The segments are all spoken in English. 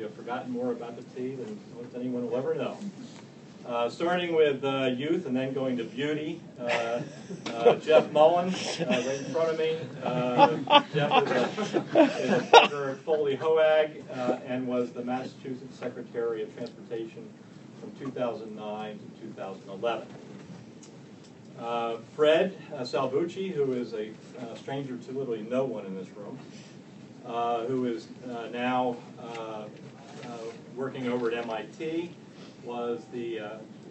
we have forgotten more about the tea than most anyone will ever know. Starting with youth and then going to beauty. Jeff Mullan, right in front of me. Jeff is a partner at Foley, Hoag, and was the Massachusetts Secretary of Transportation from 2009 to 2011. Fred Salvucci, who is a stranger to literally no one in this room, who is now working over at MIT, was the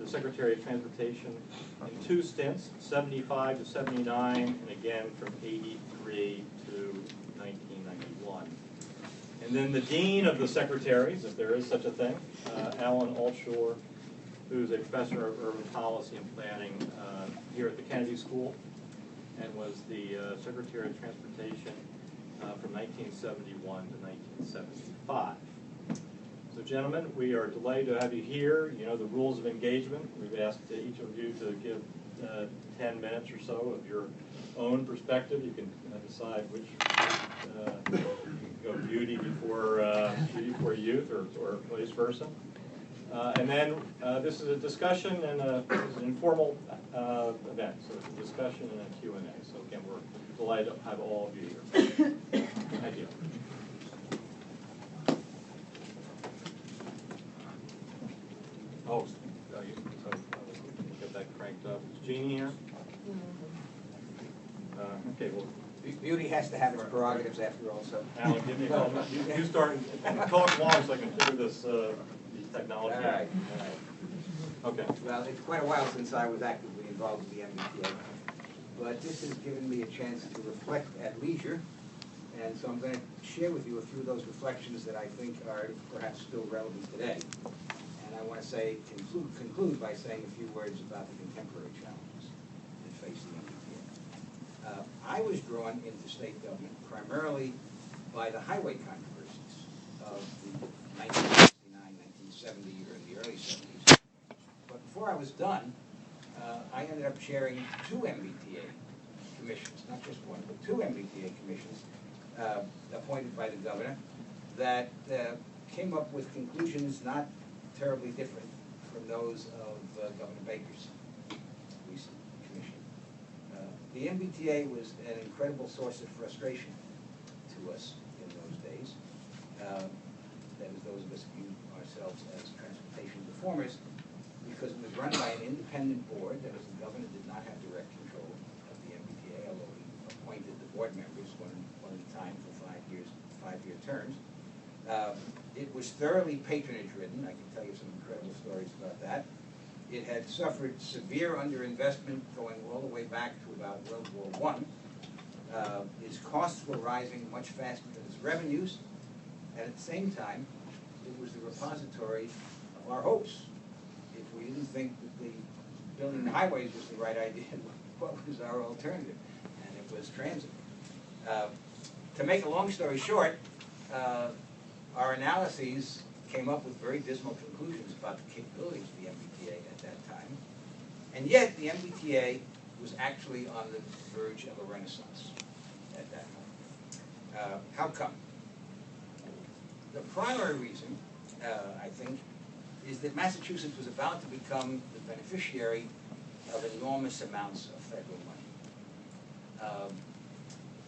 Secretary of Transportation in 2 stints, 75 to 79, and again from 83 to 1991. And then the Dean of the Secretaries, if there is such a thing, Altshuler, who's a professor of urban policy and planning here at the Kennedy School, and was the Secretary of Transportation from 1971 to 1975. So gentlemen, we are delighted to have you here. You know the rules of engagement. We've asked each of you to give 10 minutes or so of your own perspective. You can decide which you can go beauty before youth or vice versa. And then this is a discussion and it's an informal event. So it's a discussion and a Q&A. So again, we're delighted to have all of you here. Thank you. Oh, get that cranked up. Is Jeannie here? Okay, well. Beauty has to have its prerogatives after all, so. Alan, give me a call. You start, talk long so I can figure this technology out. All right. Okay. Well, it's quite a while since I was actively involved with the MBTA, but this has given me a chance to reflect at leisure, and so I'm going to share with you a few of those reflections that I think are perhaps still relevant today. And I want to conclude by saying a few words about the contemporary challenges that face the MBTA. I was drawn into state government primarily by the highway controversies of the 1969-1970 year and the early 70s. But before I was done, I ended up chairing 2 MBTA commissions, not just one, but 2 MBTA commissions appointed by the governor that came up with conclusions not terribly different from those of Governor Baker's recent commission. The MBTA was an incredible source of frustration to us in those days. That is, those of us who view ourselves as transportation reformers, because it was run by an independent board. That is, the governor did not have direct control of the MBTA, although he appointed the board members one at a time for 5-year terms. It was thoroughly patronage-ridden. I can tell you some incredible stories about that. It had suffered severe underinvestment going all the way back to about World War I. Its costs were rising much faster than its revenues, and at the same time, it was the repository of our hopes. If we didn't think that building the highways was the right idea, what was our alternative? And it was transit. To make a long story short, our analyses came up with very dismal conclusions about the capabilities of the MBTA at that time. And yet, the MBTA was actually on the verge of a renaissance at that time. How come? The primary reason, I think, is that Massachusetts was about to become the beneficiary of enormous amounts of federal money.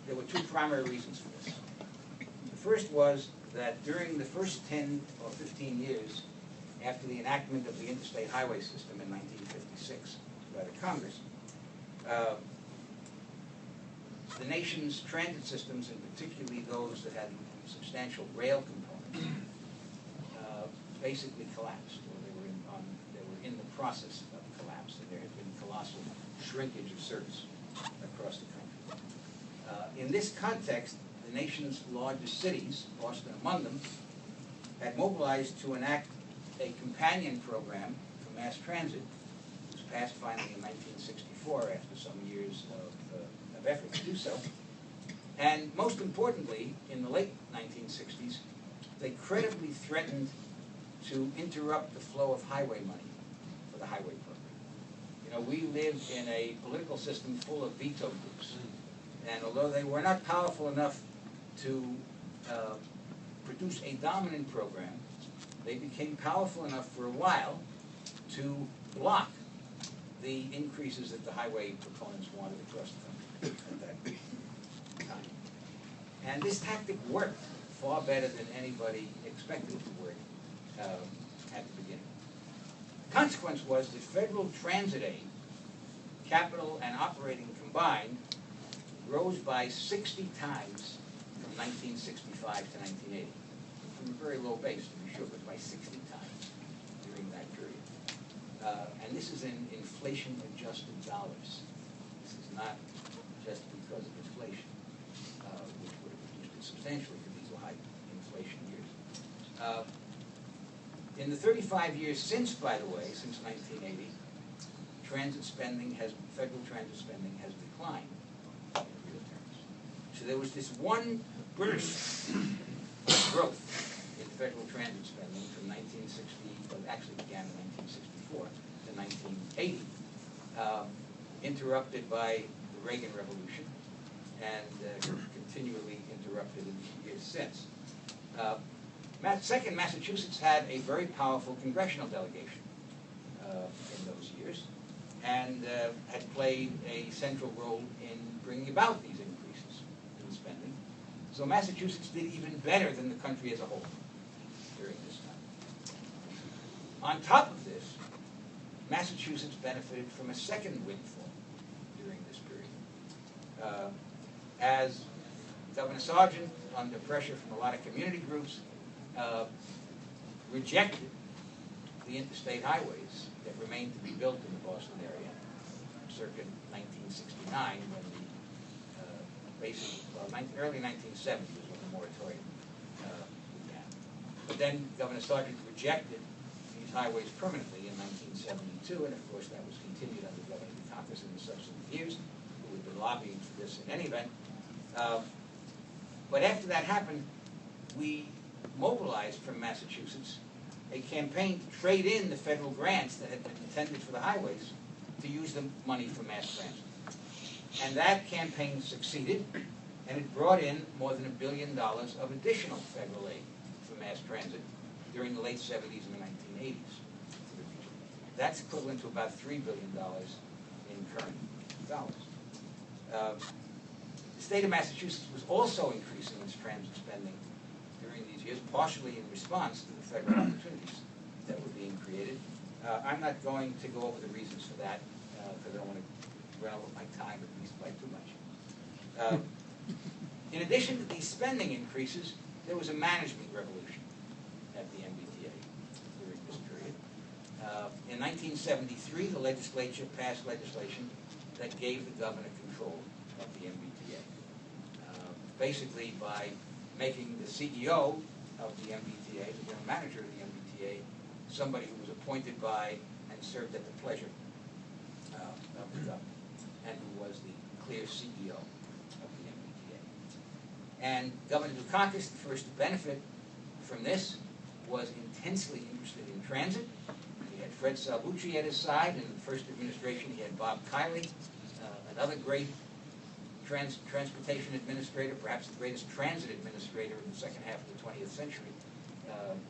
There were 2 primary reasons for this. The first was that during the first 10 or 15 years after the enactment of the interstate highway system in 1956 by the Congress, the nation's transit systems, and particularly those that had substantial rail components, basically collapsed, or they were in the process of collapse, and there had been colossal shrinkage of service across the country. In this context, the nation's largest cities, Boston among them, had mobilized to enact a companion program for mass transit. It was passed finally in 1964 after some years of effort to do so. And most importantly, in the late 1960s, they credibly threatened to interrupt the flow of highway money for the highway program. You know, we lived in a political system full of veto groups. And although they were not powerful enough to introduce a dominant program, they became powerful enough for a while to block the increases that the highway proponents wanted across the country at that time. And this tactic worked far better than anybody expected it to work at the beginning. The consequence was that federal transit aid, capital and operating combined, rose by 60 times from 1965 to 1980. From a very low base, to be sure, but by 60 times during that period. And this is in inflation-adjusted dollars. This is not just because of inflation, which would have reduced it substantially for these high inflation years. In the 35 years since, by the way, since 1980, federal transit spending has declined in real terms. So there was this one burst of growth in federal transit spending from 1960, well, actually began in 1964 to 1980, interrupted by the Reagan Revolution and continually interrupted in the years since. Second, Massachusetts had a very powerful congressional delegation in those years and had played a central role in bringing about these increases in spending. So Massachusetts did even better than the country as a whole during this time. On top of this, Massachusetts benefited from a second windfall during this period. As Governor Sargent, under pressure from a lot of community groups, rejected the interstate highways that remained to be built in the Boston area circa 1969, when early 1970 was when the moratorium began. But then Governor Sargent rejected these highways permanently in 1972, and of course that was continued under Governor Dukakis in the subsequent years, who had been lobbying for this in any event. But after that happened, we mobilized from Massachusetts a campaign to trade in the federal grants that had been intended for the highways to use the money for mass transit. And that campaign succeeded, and it brought in more than $1 billion of additional federal aid for mass transit during the late 70s and the 1980s. That's equivalent to about $3 billion in current dollars. The state of Massachusetts was also increasing its transit spending during these years, partially in response to the federal opportunities that were being created. I'm not going to go over the reasons for that, because I don't want to run over my time, at least by too much. In addition to these spending increases, there was a management revolution at the MBTA during this period. In 1973, the legislature passed legislation that gave the governor control of the MBTA, basically by making the CEO of the MBTA, the general manager of the MBTA, somebody who was appointed by and served at the pleasure of the governor, and who was the clear CEO of the MBTA. And Governor Dukakis, the first to benefit from this, was intensely interested in transit. He had Fred Salvucci at his side. In the first administration, he had Bob Kiley, another great transportation administrator, perhaps the greatest transit administrator in the second half of the 20th century.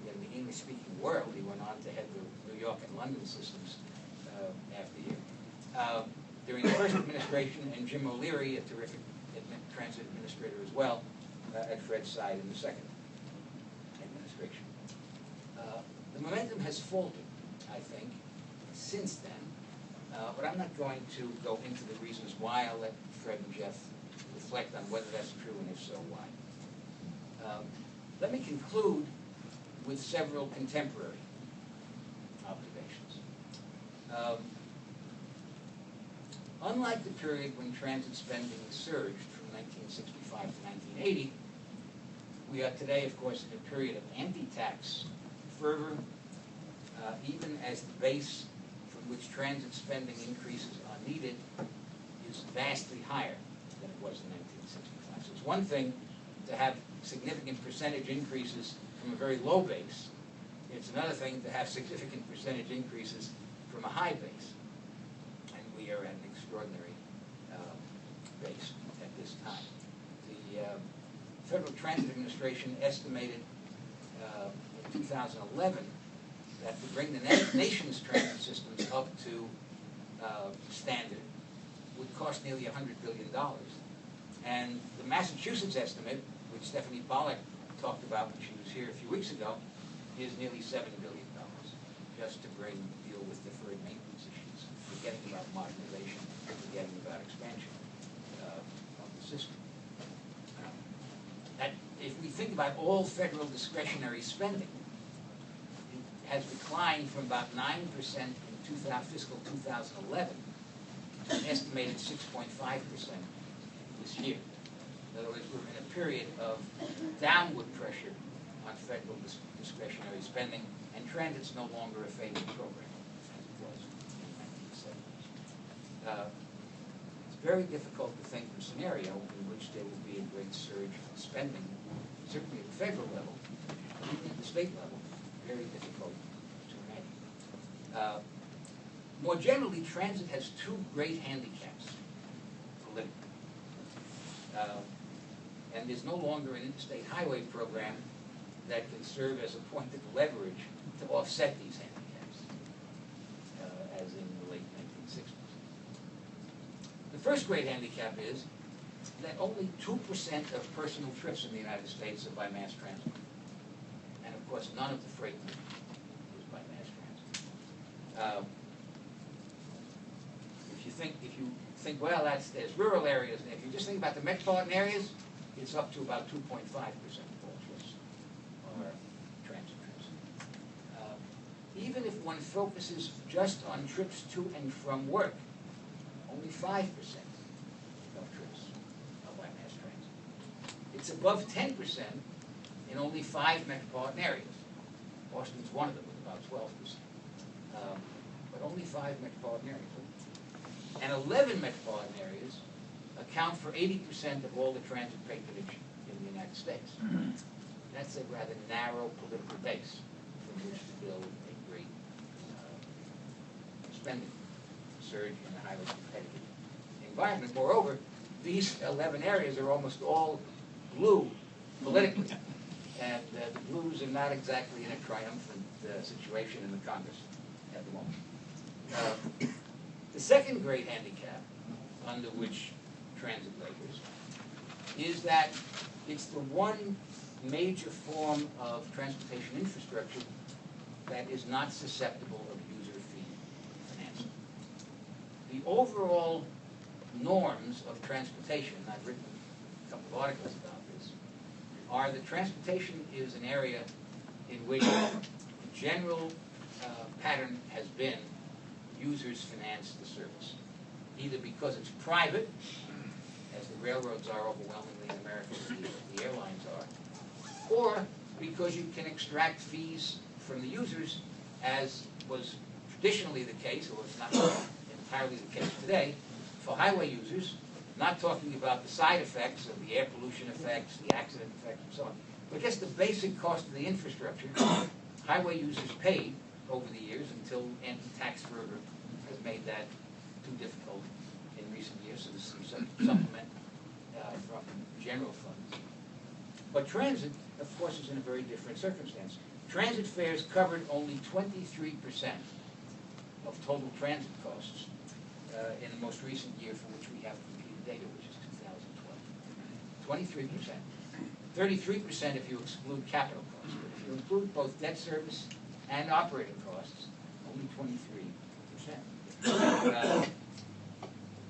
In the English-speaking world, he went on to head the New York and London systems after here. During the first administration, and Jim O'Leary, a terrific transit administrator as well, at Fred's side in the second administration. The momentum has faltered, I think, since then, but I'm not going to go into the reasons why. I'll let Fred and Jeff reflect on whether that's true, and if so, why. Let me conclude with several contemporary observations. Unlike the period when transit spending surged from 1965 to 1980, we are today, of course, in a period of anti-tax fervor, even as the base from which transit spending increases are needed is vastly higher than it was in 1965. So it's one thing to have significant percentage increases from a very low base. It's another thing to have significant percentage increases from a high base. And we are at an extraordinary base at this time. The Federal Transit Administration estimated in 2011 that to bring the nation's transit systems up to standard would cost nearly $100 billion. And the Massachusetts estimate, which Stephanie Pollack talked about when she was here a few weeks ago, is nearly $7 billion just to deal with deferred maintenance issues, forgetting about modernization, forgetting about expansion of the system. If we think about all federal discretionary spending, it has declined from about 9% in fiscal 2011 to an estimated 6.5% this year. In other words, we're in a period of downward pressure on federal discretionary spending, and transit's no longer a favored program as it was in the 1970s. It's very difficult to think of a scenario in which there will be a great surge in spending, certainly at the federal level, even at the state level, very difficult to imagine. More generally, transit has two great handicaps politically. And there's no longer an interstate highway program that can serve as a point of leverage to offset these handicaps, as in the late 1960s. The first great handicap is that only 2% of personal trips in the United States are by mass transit. And of course, none of the freight is by mass transit. If you think, well, there's rural areas, and if you just think about the metropolitan areas, it's up to about 2.5% of all trips are transit trips. Even if one focuses just on trips to and from work, only 5% of trips are by mass transit. It's above 10% in only 5 metropolitan areas. Boston's one of them with about 12%. But only 5 metropolitan areas. And 11 metropolitan areas account for 80% of all the transit patronage in the United States. That's a rather narrow political base from which to build a great spending surge in a highly competitive environment. Moreover, these 11 areas are almost all blue politically. And the blues are not exactly in a triumphant situation in the Congress at the moment. The second great handicap under which transit labors is that it's the one major form of transportation infrastructure that is not susceptible of user fee financing. The overall norms of transportation, and I've written a couple of articles about this, are that transportation is an area in which the general pattern has been users finance the service, either because it's private, as the railroads are overwhelmingly in America, the airlines are, or because you can extract fees from the users, as was traditionally the case, or it's not entirely the case today, for highway users, not talking about the side effects of the air pollution effects, the accident effects, and so on, but just the basic cost of the infrastructure highway users paid over the years until anti-tax fervor has made that too difficult in recent years, so there's some supplement from general funds. But transit, of course, is in a very different circumstance. Transit fares covered only 23% of total transit costs in the most recent year for which we have computed data, which is 2012. 23%. 33% if you exclude capital costs. But if you include both debt service and operating costs, only 23%.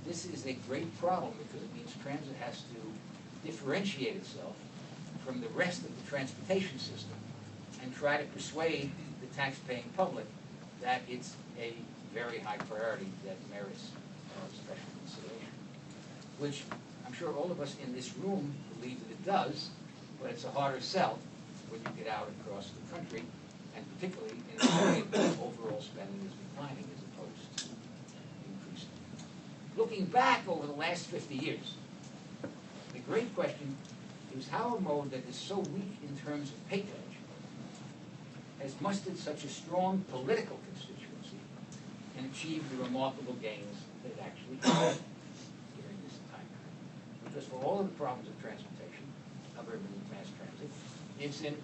This is a great problem because it means transit has to differentiate itself from the rest of the transportation system and try to persuade the tax-paying public that it's a very high priority that merits special consideration, which I'm sure all of us in this room believe that it does, but it's a harder sell when you get out across the country, and particularly in a period where overall spending is declining as opposed to increasing. Looking back over the last 50 years, the great question is how a mode that is so weak in terms of patronage has mustered such a strong political constituency and achieved the remarkable gains that it actually has during this time period. Because for all of the problems of transportation, of urban mass transit, it's in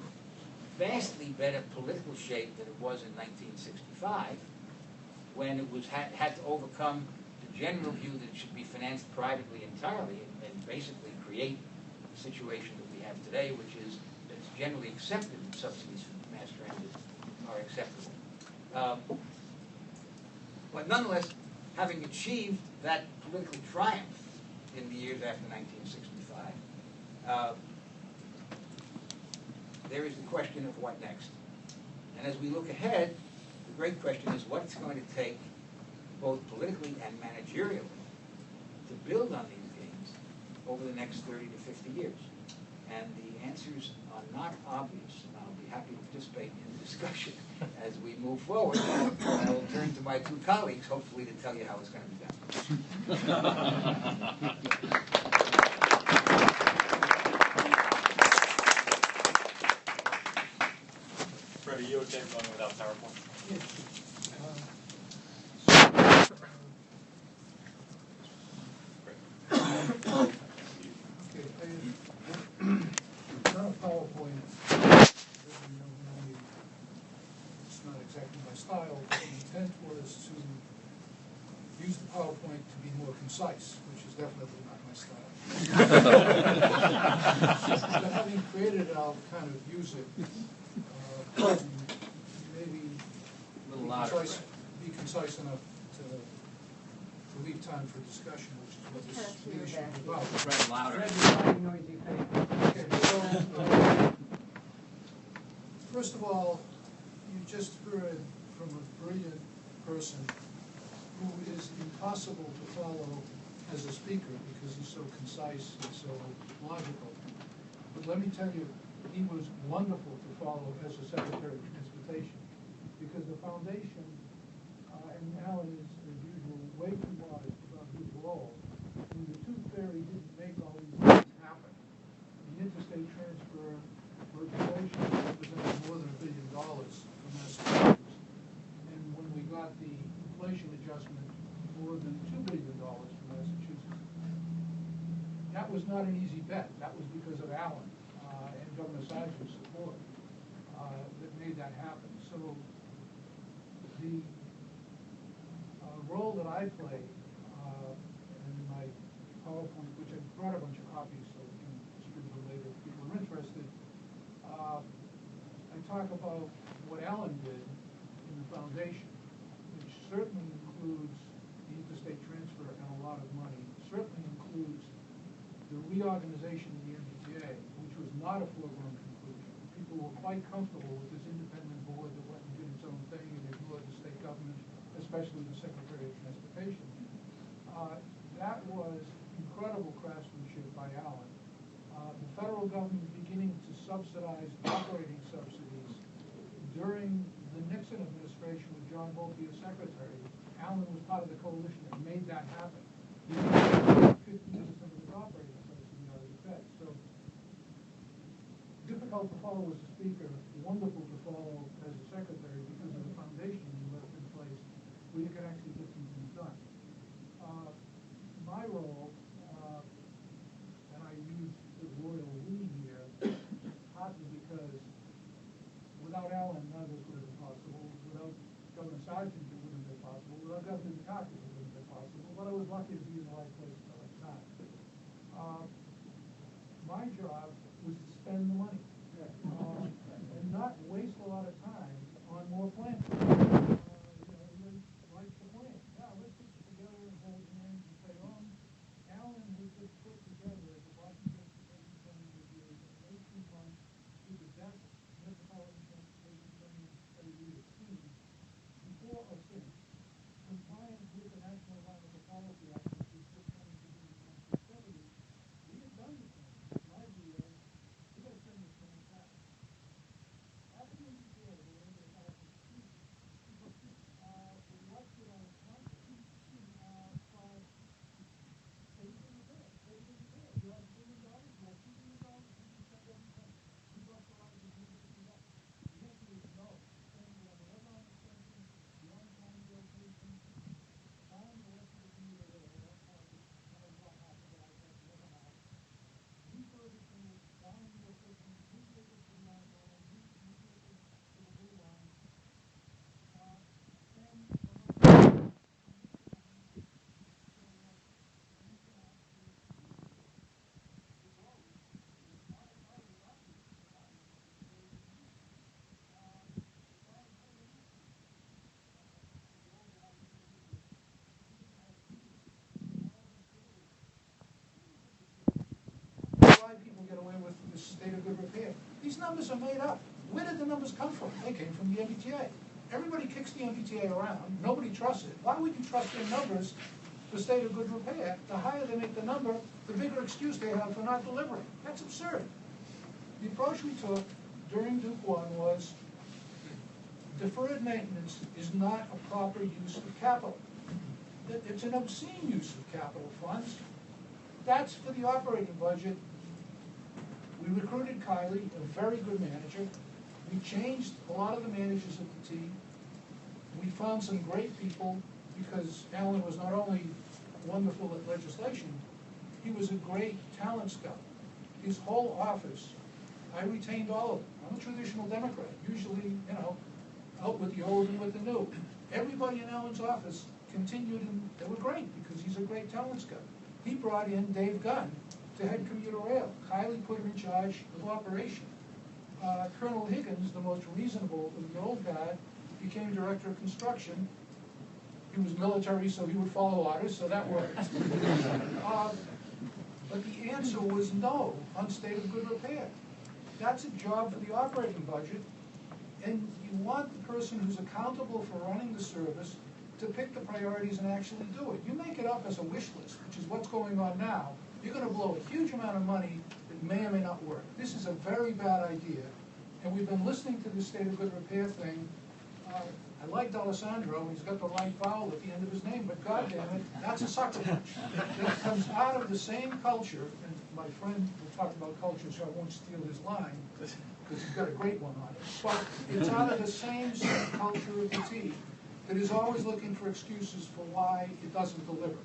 vastly better political shape than it was in 1965, when it was had to overcome the general view that it should be financed privately entirely and basically create the situation that we have today, which is that it's generally accepted that subsidies for mass transit are acceptable. But nonetheless, having achieved that political triumph in the years after 1965, there is the question of what next. And as we look ahead, the great question is what it's going to take, both politically and managerially, to build on these gains over the next 30 to 50 years. And the answers are not obvious. And I'll be happy to participate in the discussion as we move forward. And I will turn to my two colleagues, hopefully, to tell you how it's going to be done. Fred, are you okay going without PowerPoint? Yes. Okay, not a PowerPoint. It's not exactly my style. But the intent was to use the PowerPoint to be more concise, which is definitely not my style. But having created it, I'll kind of use it. Maybe be concise enough to leave time for discussion, which is what this meeting should be about. Fred, louder. Okay, so, first of all, you just heard from a brilliant person who is impossible to follow as a speaker because he's so concise and so logical. But let me tell you, he was wonderful to follow as a Secretary of Transportation because the foundation, and Alan is, as usual, way too modest about his role. And the tooth fairy didn't make all these things happen. The interstate transfer legislation represented more than $1 billion for Massachusetts. And when we got the inflation adjustment, more than $2 billion for Massachusetts. That was not an easy bet. That was because of Alan and Governor Sargent's support that made that happen. So the role that I play in my PowerPoint, which I brought a bunch of copies so we can distribute them later if people are interested, I talk about what Alan did in the foundation, which certainly includes the interstate transfer and a lot of money, certainly includes the reorganization of the MBTA, which was not a foregone conclusion. People were quite comfortable with this independent board that went and did its own thing and ignored the state government, especially the Secretary of Transportation. That was incredible craftsmanship by Alan. The federal government beginning to subsidize operating subsidies during the Nixon administration with John Volpe as Secretary. Alan was part of the coalition that made that happen. 15% of his operating subsidy out of the Fed. So difficult to follow as a speaker, wonderful to follow as a secretary because of the foundation you left in place where you can actually get some things done. My role, and I use the royal we here, partly because without Alan, none of this would have been possible. Without Governor Sargent, it wouldn't have been possible. Without Governor Dukakis, it wouldn't have been possible. But I was lucky to be in the right place at the right time. My job was to spend the money and not waste a lot of time on more plans. Everybody likes the plan. Yeah, let's get together and hold hands and say, Alan has just put together the Boston Transportation Planning Review in 18 months with the best Metropolitan Transportation Planning study we have seen before or since, compliant with the National Environmental Policy Act, which was just coming to be in the 1970s. We had done the thing. My view was, we got to send this this state of good repair. These numbers are made up. Where did the numbers come from? They came from the MBTA. Everybody kicks the MBTA around. Nobody trusts it. Why would you trust their numbers for state of good repair? The higher they make the number, the bigger excuse they have for not delivering. That's absurd. The approach we took during Duke 1 was deferred maintenance is not a proper use of capital. It's an obscene use of capital funds. That's for the operating budget. We recruited Kylie, a very good manager. We changed a lot of the managers of the team. We found some great people because Alan was not only wonderful at legislation, he was a great talent scout. His whole office, I retained all of them. I'm a traditional Democrat, usually, out with the old and with the new. Everybody in Alan's office continued, and they were great because he's a great talent scout. He brought in Dave Gunn to head commuter rail. Kylie put him in charge of operation. Colonel Higgins, the most reasonable of the old guard, became director of construction. He was military, so he would follow orders, so that worked. But the answer was no on state of good repair. That's a job for the operating budget, and you want the person who's accountable for running the service to pick the priorities and actually do it. You make it up as a wish list, which is what's going on now. You're going to blow a huge amount of money that may or may not work. This is a very bad idea, and we've been listening to this state of good repair thing. I like D'Alessandro, he's got the right vowel at the end of his name, but goddamn it, that's a sucker punch. That comes out of the same culture, and my friend will talk about culture, so I won't steal his line, because he's got a great one on it. But it's out of the same culture of the team that is always looking for excuses for why it doesn't deliver.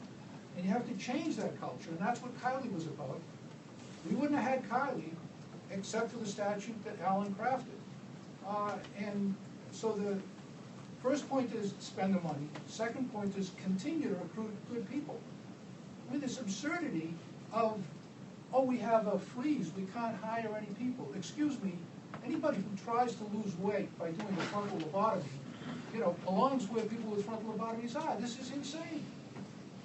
And you have to change that culture, and that's what Kylie was about. We wouldn't have had Kylie except for the statute that Alan crafted. And so the first point is spend the money. Second point is continue to recruit good people. I mean, this absurdity of, oh, we have a freeze, we can't hire any people. Excuse me, anybody who tries to lose weight by doing a frontal lobotomy, belongs where people with frontal lobotomies are. This is insane.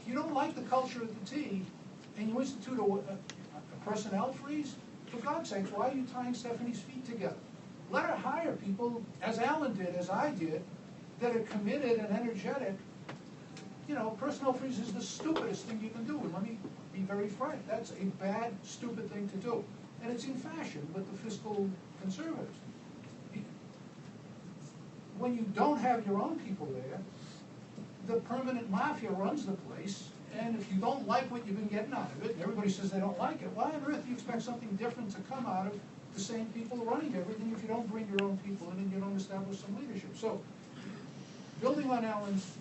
If you don't like the culture of the T, and you institute a personnel freeze, for God's sakes, why are you tying Stephanie's feet together? Let her hire people, as Alan did, as I did, that are committed and energetic. Personnel freeze is the stupidest thing you can do, and let me be very frank. That's a bad, stupid thing to do. And it's in fashion with the fiscal conservatives. When you don't have your own people there, the permanent mafia runs the place, and if you don't like what you've been getting out of it, and everybody says they don't like it, why on earth do you expect something different to come out of the same people running everything if you don't bring your own people in and you don't establish some leadership? So, building on Alan's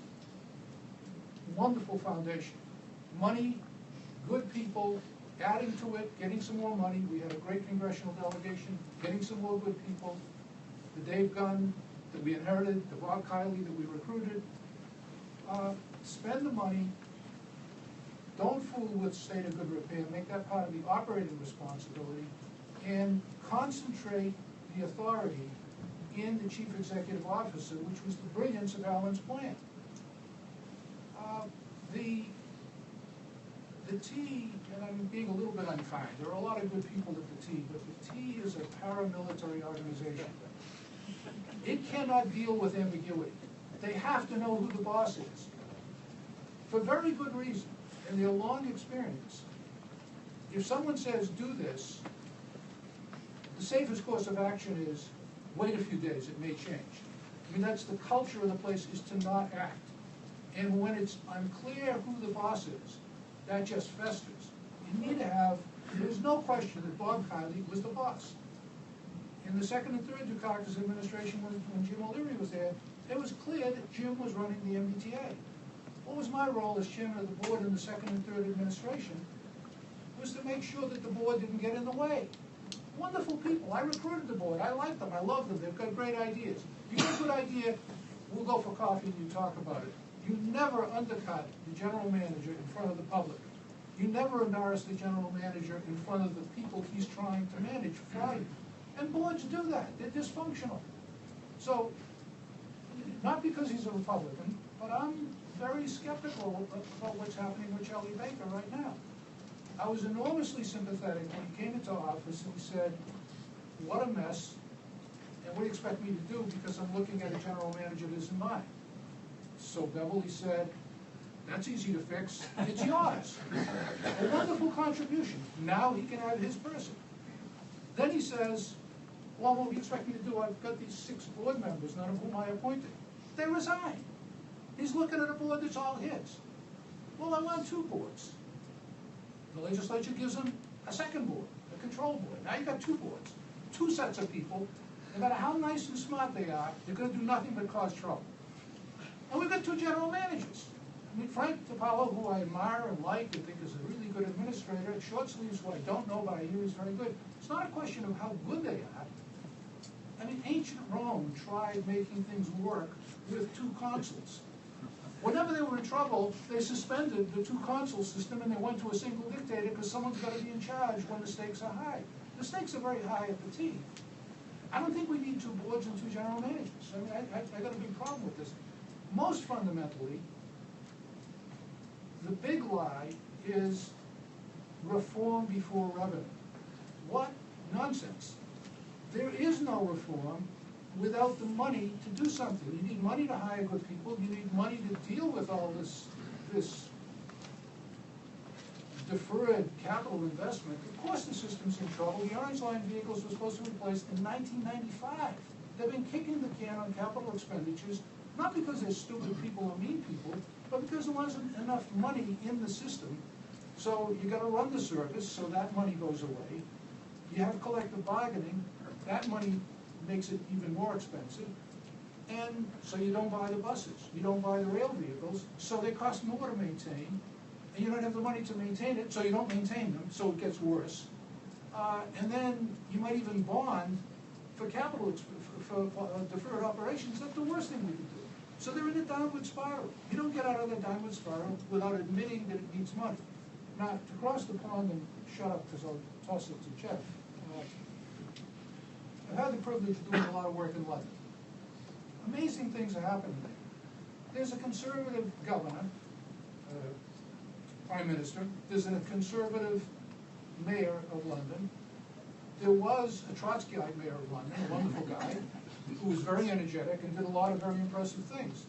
wonderful foundation, money, good people, adding to it, getting some more money. We had a great congressional delegation, getting some more good people, the Dave Gunn that we inherited, the Bob Kiley that we recruited. Spend the money. Don't fool with state of good repair. Make that part of the operating responsibility, and concentrate the authority in the chief executive officer, which was the brilliance of Alan's plan. The T, and I'm being a little bit unkind, there are a lot of good people at the T, but the T is a paramilitary organization. It cannot deal with ambiguity. They have to know who the boss is. For very good reason, and their long experience. If someone says, do this, the safest course of action is wait a few days, it may change. I mean, that's the culture of the place, is to not act. And when it's unclear who the boss is, that just festers. You need to have, there's no question that Bob Kiley was the boss. In the second and third Dukakis administration, when Jim O'Leary was there, it was clear that Jim was running the MBTA. What was my role as chairman of the board in the second and third administration was to make sure that the board didn't get in the way. Wonderful people. I recruited the board. I like them. I love them. They've got great ideas. You get a good idea, we'll go for coffee and you talk about it. You never undercut the general manager in front of the public. You never embarrass the general manager in front of the people he's trying to manage for you. And boards do that. They're dysfunctional. So, not because he's a Republican, but I'm very skeptical about what's happening with Shelley Baker right now. I was enormously sympathetic when he came into office and he said, what a mess, and what do you expect me to do because I'm looking at a general manager that isn't mine? So Beverly said, that's easy to fix, it's yours. A wonderful contribution. Now he can have his person. Then he says, well, what do you expect me to do? I've got these 6 board members, none of whom I appointed. They resign. He's looking at a board that's all his. Well, I want 2 boards. The legislature gives him a second board, a control board. Now you've got 2 boards, 2 sets of people. No matter how nice and smart they are, they're going to do nothing but cause trouble. And we've got 2 general managers. I mean, Frank DiPaolo, who I admire and like and think is a really good administrator, at Short Sleeves, who I don't know, but I hear he's very good. It's not a question of how good they are. I mean, ancient Rome tried making things work with 2 consuls. Whenever they were in trouble, they suspended the 2 consul system and they went to a single dictator because someone's got to be in charge when the stakes are high. The stakes are very high at the T. I don't think we need 2 boards and 2 general managers. I mean, I got a big problem with this. Most fundamentally, the big lie is reform before revenue. What nonsense. There is no reform without the money to do something. You need money to hire good people. You need money to deal with all this deferred capital investment. Of course the system's in trouble. The Orange Line vehicles were supposed to be replaced in 1995. They've been kicking the can on capital expenditures, not because they're stupid people or mean people, but because there wasn't enough money in the system. So you got to run the service, so that money goes away. You have collective bargaining. That money makes it even more expensive. And so you don't buy the buses. You don't buy the rail vehicles. So they cost more to maintain. And you don't have the money to maintain it, so you don't maintain them, so it gets worse. And then you might even bond for capital, for deferred operations. That's the worst thing we can do. So they're in a downward spiral. You don't get out of the downward spiral without admitting that it needs money. Now, to cross the pond and shut up, because I'll toss it to Jeff. I've had the privilege of doing a lot of work in London. Amazing things are happening there. There's a conservative governor, prime minister. There's a conservative mayor of London. There was a Trotskyite mayor of London, a wonderful guy, who was very energetic and did a lot of very impressive things.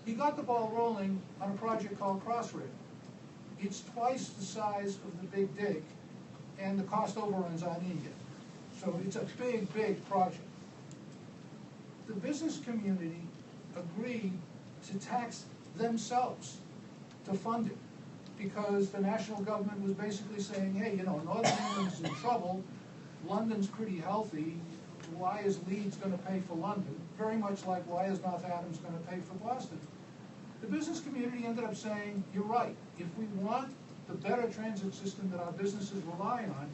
He got the ball rolling on a project called Crossrail. It's twice the size of the Big Dig, and the cost overruns aren't in yet. So it's a big, big project. The business community agreed to tax themselves to fund it, because the national government was basically saying, hey, you know, Northern England's in trouble, London's pretty healthy, why is Leeds going to pay for London? Very much like why is North Adams going to pay for Boston? The business community ended up saying, you're right, if we want the better transit system that our businesses rely on,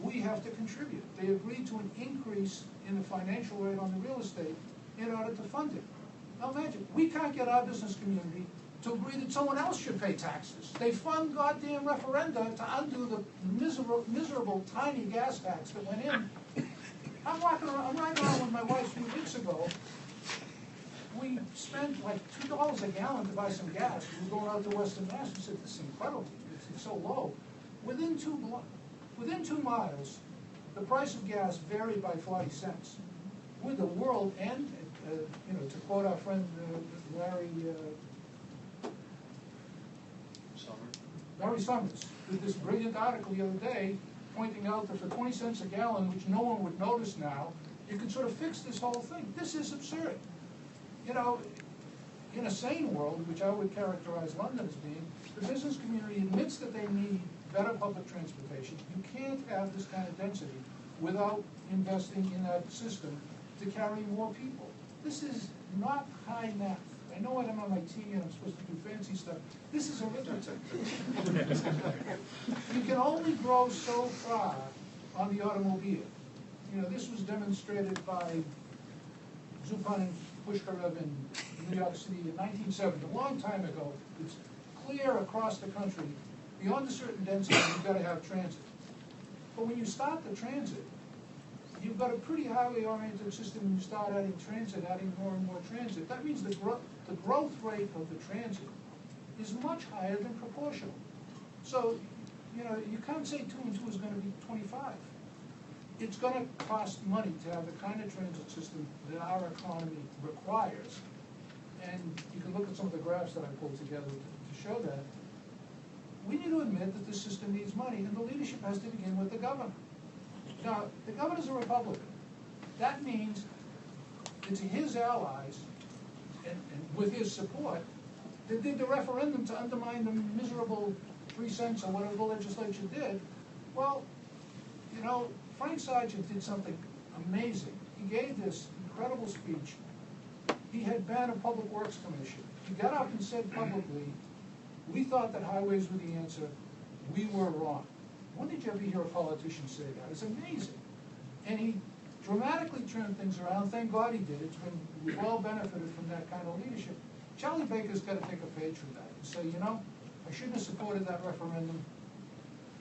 we have to contribute. They agreed to an increase in the financial rate on the real estate in order to fund it. Now imagine, we can't get our business community to agree that someone else should pay taxes. They fund goddamn referenda to undo the miserable tiny gas tax that went in. I'm riding around with my wife a few weeks ago. We spent like $2 a gallon to buy some gas. We were going out to Western Mass. We said, this is incredible. It's so low. Within 2 miles, the price of gas varied by 40 cents. With the world end, you know, to quote our friend Larry Summers, did this brilliant article the other day pointing out that for 20 cents a gallon, which no one would notice now, you can sort of fix this whole thing. This is absurd. You know, in a sane world, which I would characterize London as being, the business community admits that they need better public transportation. You can't have this kind of density without investing in that system to carry more people. This is not high math. I know I'm on my team and I'm supposed to do fancy stuff. This is arithmetic. You can only grow so far on the automobile. You know, this was demonstrated by Zupan and Pushkarev in New York City in 1970, a long time ago. It's clear across the country, beyond a certain density, you've got to have transit. But when you start the transit, you've got a pretty highly oriented system when you start adding transit, adding more and more transit. That means the growth rate of the transit is much higher than proportional. So you can't say 2 and 2 is gonna be 25. It's gonna cost money to have the kind of transit system that our economy requires. And you can look at some of the graphs that I pulled together to show that. We need to admit that this system needs money, and the leadership has to begin with the governor. Now, the governor's a Republican. That means it's his allies, and with his support, that did the referendum to undermine the miserable 3 cents or whatever the legislature did. Well, Frank Sargent did something amazing. He gave this incredible speech. He had banned a public works commission. He got up and said publicly, we thought that highways were the answer. We were wrong. When did you ever hear a politician say that? It's amazing. And he dramatically turned things around. Thank God he did. We've all benefited from that kind of leadership. Charlie Baker's got to take a page from that and say, I shouldn't have supported that referendum.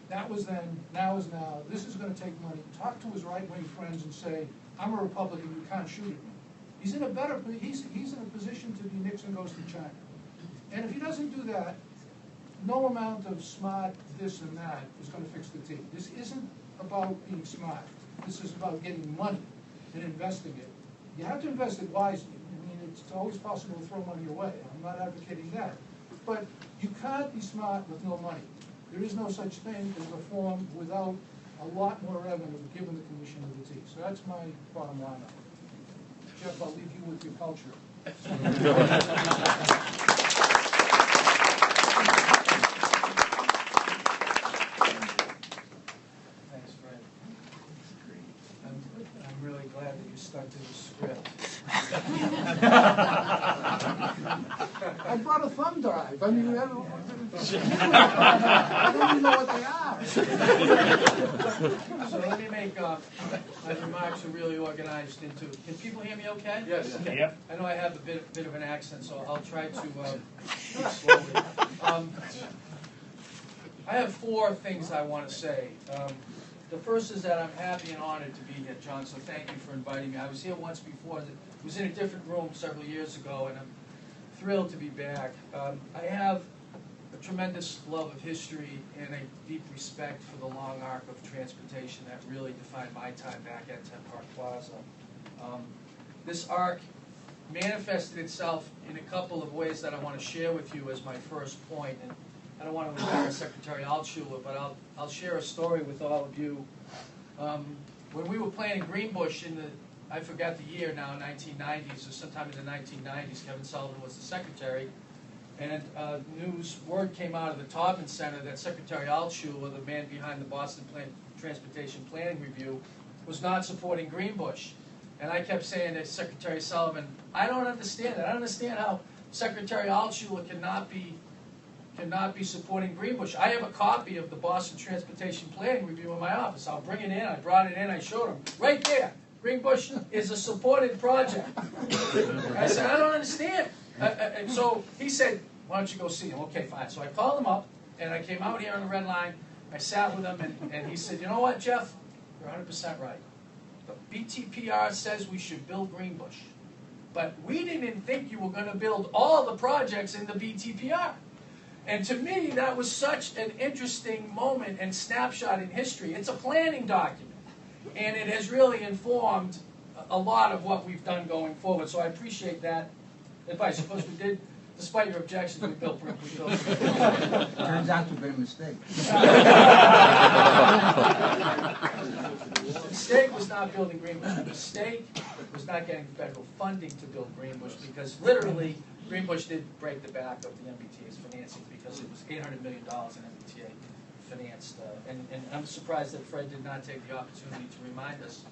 That was then, now is now. This is going to take money. Talk to his right-wing friends and say, I'm a Republican, you can't shoot at me. He's in a position to be Nixon goes to China. And if he doesn't do that, no amount of smart this and that is going to fix the tea. This isn't about being smart. This is about getting money and investing it. You have to invest it wisely. It's always possible to throw money away. I'm not advocating that. But you can't be smart with no money. There is no such thing as reform without a lot more revenue given the commission of the tea. So that's my bottom line on it. Jeff, I'll leave you with your culture. Thanks, Fred. I'm really glad that you stuck to the script. I brought a thumb drive. I don't even know what they are. So let me make my remarks are really organized into. Can people hear me okay? Yes. Okay. Yep. I know I have a bit of an accent, so I'll try to speak slowly. I have 4 things I want to say. The first is that I'm happy and honored to be here, John, so thank you for inviting me. I was here once before. It was in a different room several years ago, and I'm thrilled to be back. I have a tremendous love of history and a deep respect for the long arc of transportation that really defined my time back at 10 Park Plaza. This arc manifested itself in a couple of ways that I want to share with you as my first point. And I don't want to embarrass Secretary Altshuler, but I'll share a story with all of you. When we were planning Greenbush in the, I forgot the year now, 1990s, or sometime in the 1990s, Kevin Sullivan was the secretary, and word came out of the Taubman Center that Secretary Altshuler, the man behind the Boston Transportation Planning Review, was not supporting Greenbush. And I kept saying to Secretary Sullivan, I don't understand it. I don't understand how Secretary Altshuler cannot be supporting Greenbush. I have a copy of the Boston Transportation Planning Review in my office. I'll bring it in. I brought it in. I showed him. Right there. Greenbush is a supported project. I said, I don't understand. So he said, why don't you go see him? Okay, fine. So I called him up, and I came out here on the Red Line. I sat with him, and he said, you know what, Jeff? You're 100% right. The BTPR says we should build Greenbush. But we didn't think you were going to build all the projects in the BTPR. And to me, that was such an interesting moment and snapshot in history. It's a planning document, and it has really informed a lot of what we've done going forward. So I appreciate that advice. Of course, we did, despite your objections, we built Greenbush. Turns out to have been a mistake. The mistake was not building Greenbush. The mistake was not getting federal funding to build Greenbush, because literally Greenbush did break the back of the MBTA's financing, because it was $800 million in MBTA financed. And I'm surprised that Fred did not take the opportunity to remind us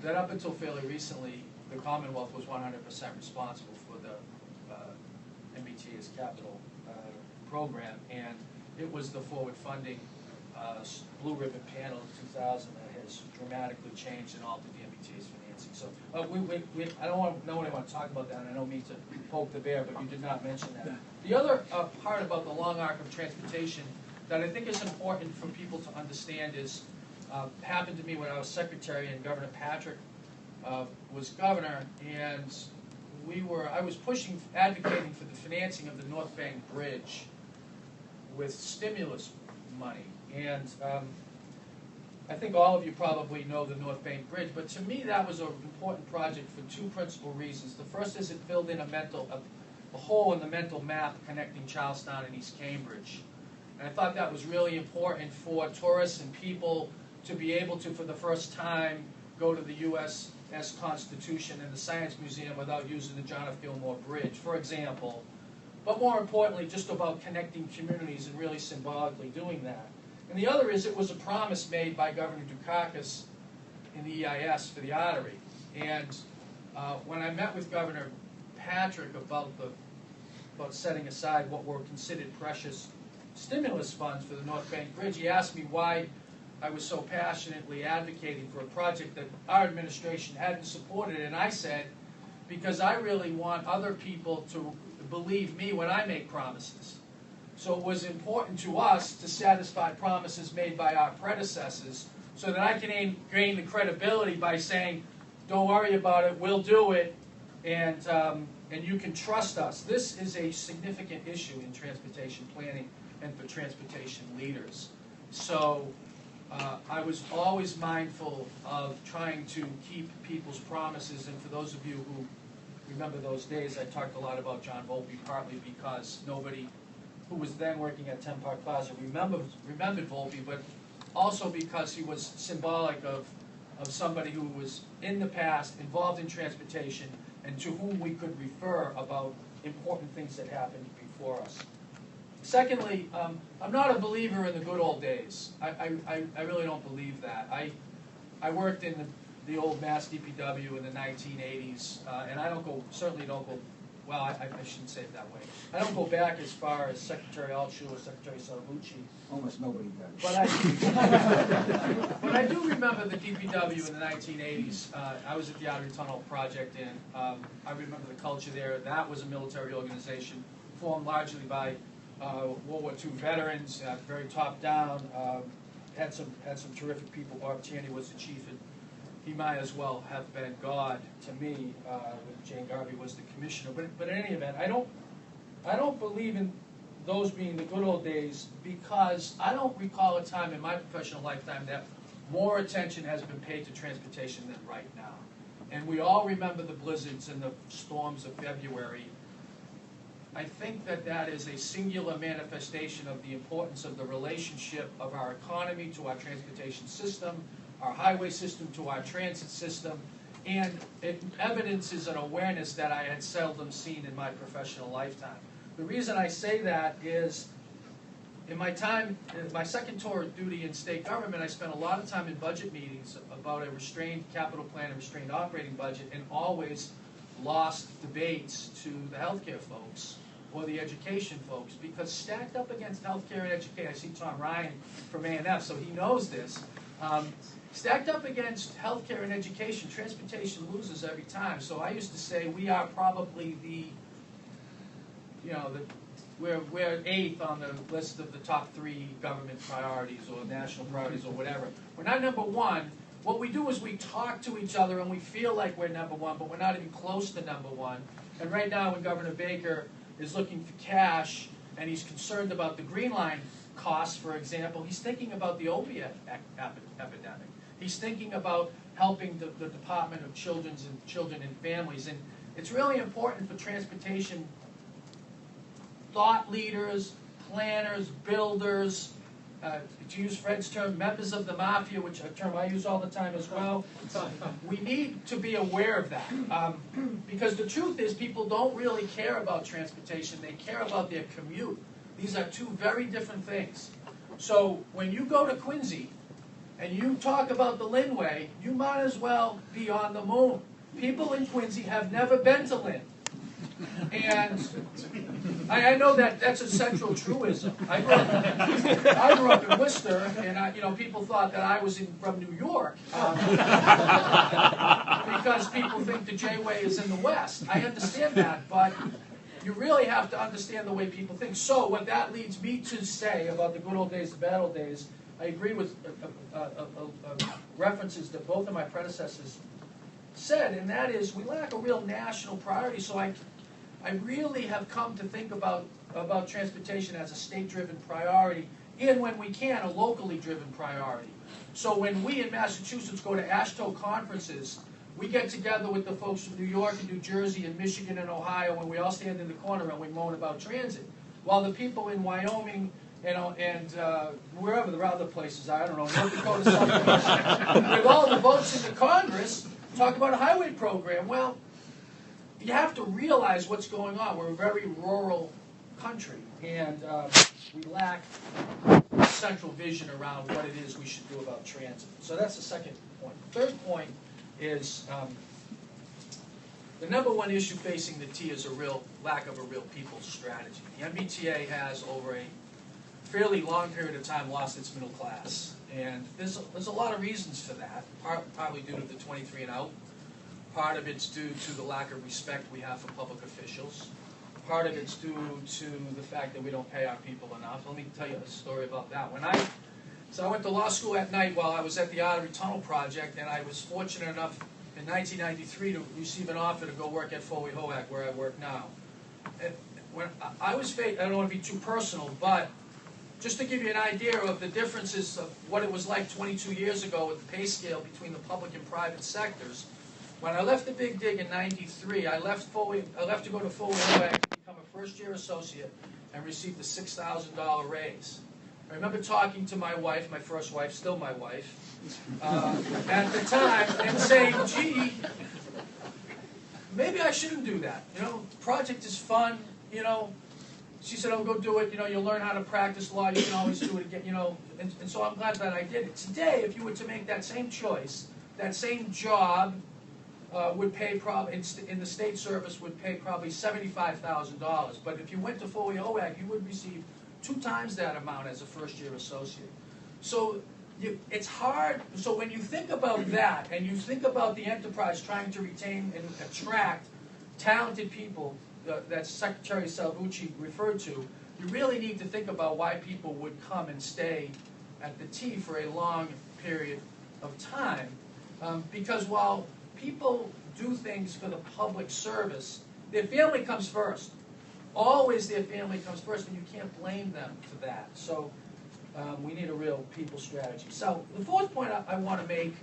that up until fairly recently, the Commonwealth was 100% responsible for the MBTA's capital program, and it was the forward funding Blue Ribbon panel of 2000 that has dramatically changed and altered the MBTA's financing. So I don't want to talk about that, and I don't mean to poke the bear, but you did not mention that. The other part about the long arc of transportation that I think is important for people to understand is happened to me when I was secretary and Governor Patrick was governor, and I was advocating for the financing of the North Bank Bridge with stimulus money. And I think all of you probably know the North Bank Bridge, but to me that was an important project for two principal reasons. The first is it filled in a hole in the mental map connecting Charlestown and East Cambridge. And I thought that was really important for tourists and people to be able to, for the first time, go to the USS Constitution and the Science Museum without using the John F. Gilmore Bridge, for example. But more importantly, just about connecting communities and really symbolically doing that. And the other is it was a promise made by Governor Dukakis in the EIS for the artery. And when I met with Governor Patrick about setting aside what were considered precious stimulus funds for the North Bank Bridge, he asked me why I was so passionately advocating for a project that our administration hadn't supported. And I said, because I really want other people to believe me when I make promises. So it was important to us to satisfy promises made by our predecessors so that I can gain the credibility by saying, don't worry about it, we'll do it, and you can trust us. This is a significant issue in transportation planning and for transportation leaders. So I was always mindful of trying to keep people's promises, and for those of you who remember those days, I talked a lot about John Volpe, partly because nobody who was then working at 10 Park Plaza remembered Volpe, but also because he was symbolic of somebody who was in the past involved in transportation and to whom we could refer about important things that happened before us. Secondly, I'm not a believer in the good old days. I really don't believe that. I worked in the old Mass DPW in the 1980s, and I certainly don't go, well, I shouldn't say it that way. I don't go back as far as Secretary Altshuler, Secretary Salvucci. Almost nobody does. But I do remember the DPW in the 1980s. I was at the Artery Tunnel Project, and I remember the culture there. That was a military organization formed largely by World War II veterans, very top down. Had some terrific people. Bob Tierney was the chief, and he might as well have been God to me when Jane Garvey was the commissioner. But in any event, I don't believe in those being the good old days, because I don't recall a time in my professional lifetime that more attention has been paid to transportation than right now. And we all remember the blizzards and the storms of February. I think that is a singular manifestation of the importance of the relationship of our economy to our transportation system, our highway system to our transit system, and it evidences an awareness that I had seldom seen in my professional lifetime. The reason I say that is, in my second tour of duty in state government, I spent a lot of time in budget meetings about a restrained capital plan and restrained operating budget, and always lost debates to the healthcare folks or the education folks, because stacked up against healthcare and education, I see Tom Ryan from A&F, so he knows this. Stacked up against healthcare and education, transportation loses every time. So I used to say we are probably we're eighth on the list of the top 3 government priorities or national priorities or whatever. We're not number 1. What we do is we talk to each other and we feel like we're number 1, but we're not even close to number 1. And right now, when Governor Baker is looking for cash and he's concerned about the Green Line costs, for example, he's thinking about the opiate epidemic. He's thinking about helping the Department of Children and Families. And it's really important for transportation thought leaders, planners, builders, to use Fred's term, members of the mafia, which is a term I use all the time as well. We need to be aware of that. Because the truth is, people don't really care about transportation. They care about their commute. These are 2 very different things. So when you go to Quincy and you talk about the Linway, you might as well be on the moon. People in Quincy have never been to Lynn. And I know that's a central truism. I grew up in Worcester, and people thought that I was from New York because people think the J-Way is in the West. I understand that, but you really have to understand the way people think. So what that leads me to say about the good old days, the bad old days, I agree with references that both of my predecessors said, and that is we lack a real national priority. So I really have come to think about transportation as a state-driven priority and when we can, a locally driven priority. So when we in Massachusetts go to AASHTO conferences, we get together with the folks from New York and New Jersey and Michigan and Ohio, and we all stand in the corner and we moan about transit. While the people in Wyoming, and wherever the other places are, I don't know, North Dakota, South Dakota, with all the votes in the Congress, talk about a highway program. Well, you have to realize what's going on. We're a very rural country, and we lack a central vision around what it is we should do about transit. So that's the second point. The third point is the number one issue facing the T is a real lack of a real people's strategy. The MBTA has, over a fairly long period of time, lost its middle class. And there's a lot of reasons for that, partly due to the 23 and out. Part of it's due to the lack of respect we have for public officials. Part of it's due to the fact that we don't pay our people enough. Let me tell you a story about that. So I went to law school at night while I was at the Artery Tunnel Project, and I was fortunate enough in 1993 to receive an offer to go work at Foley, Hoag, where I work now. And when I was I don't want to be too personal, but just to give you an idea of the differences of what it was like 22 years ago with the pay scale between the public and private sectors, when I left the Big Dig in '93, I left to go to Foley Hoag to become a first-year associate and received a $6,000 raise. I remember talking to my wife, my first wife, still my wife, at the time, and saying, gee, maybe I shouldn't do that. You know, the project is fun, you know. She said, oh, go do it. You know, you'll learn how to practice law. You can always do it again, you know. And so I'm glad that I did it. Today, if you were to make that same choice, that same job would pay probably, in the state service, would pay probably $75,000. But if you went to Foley Hoag, you would receive 2 times that amount as a first-year associate. So it's hard. So when you think about that, and you think about the enterprise trying to retain and attract talented people that Secretary Salvucci referred to, you really need to think about why people would come and stay at the T for a long period of time. Because while people do things for the public service, their family comes first. Always their family comes first, and you can't blame them for that. So we need a real people strategy. So the fourth point I want to make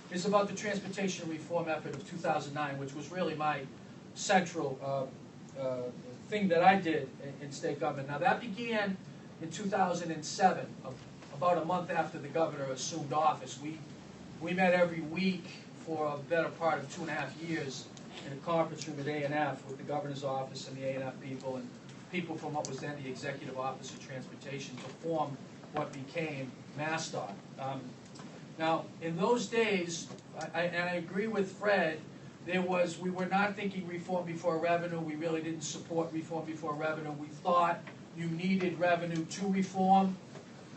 is about the transportation reform effort of 2009, which was really my central thing that I did in state government. Now that began in 2007, about a month after the governor assumed office. We met every week for a better part of 2.5 years in a conference room at A&F with the governor's office and the A&F people and people from what was then the Executive Office of Transportation to form what became MassDOT. Now, in those days, and I agree with Fred, we were not thinking reform before revenue. We really didn't support reform before revenue. We thought you needed revenue to reform,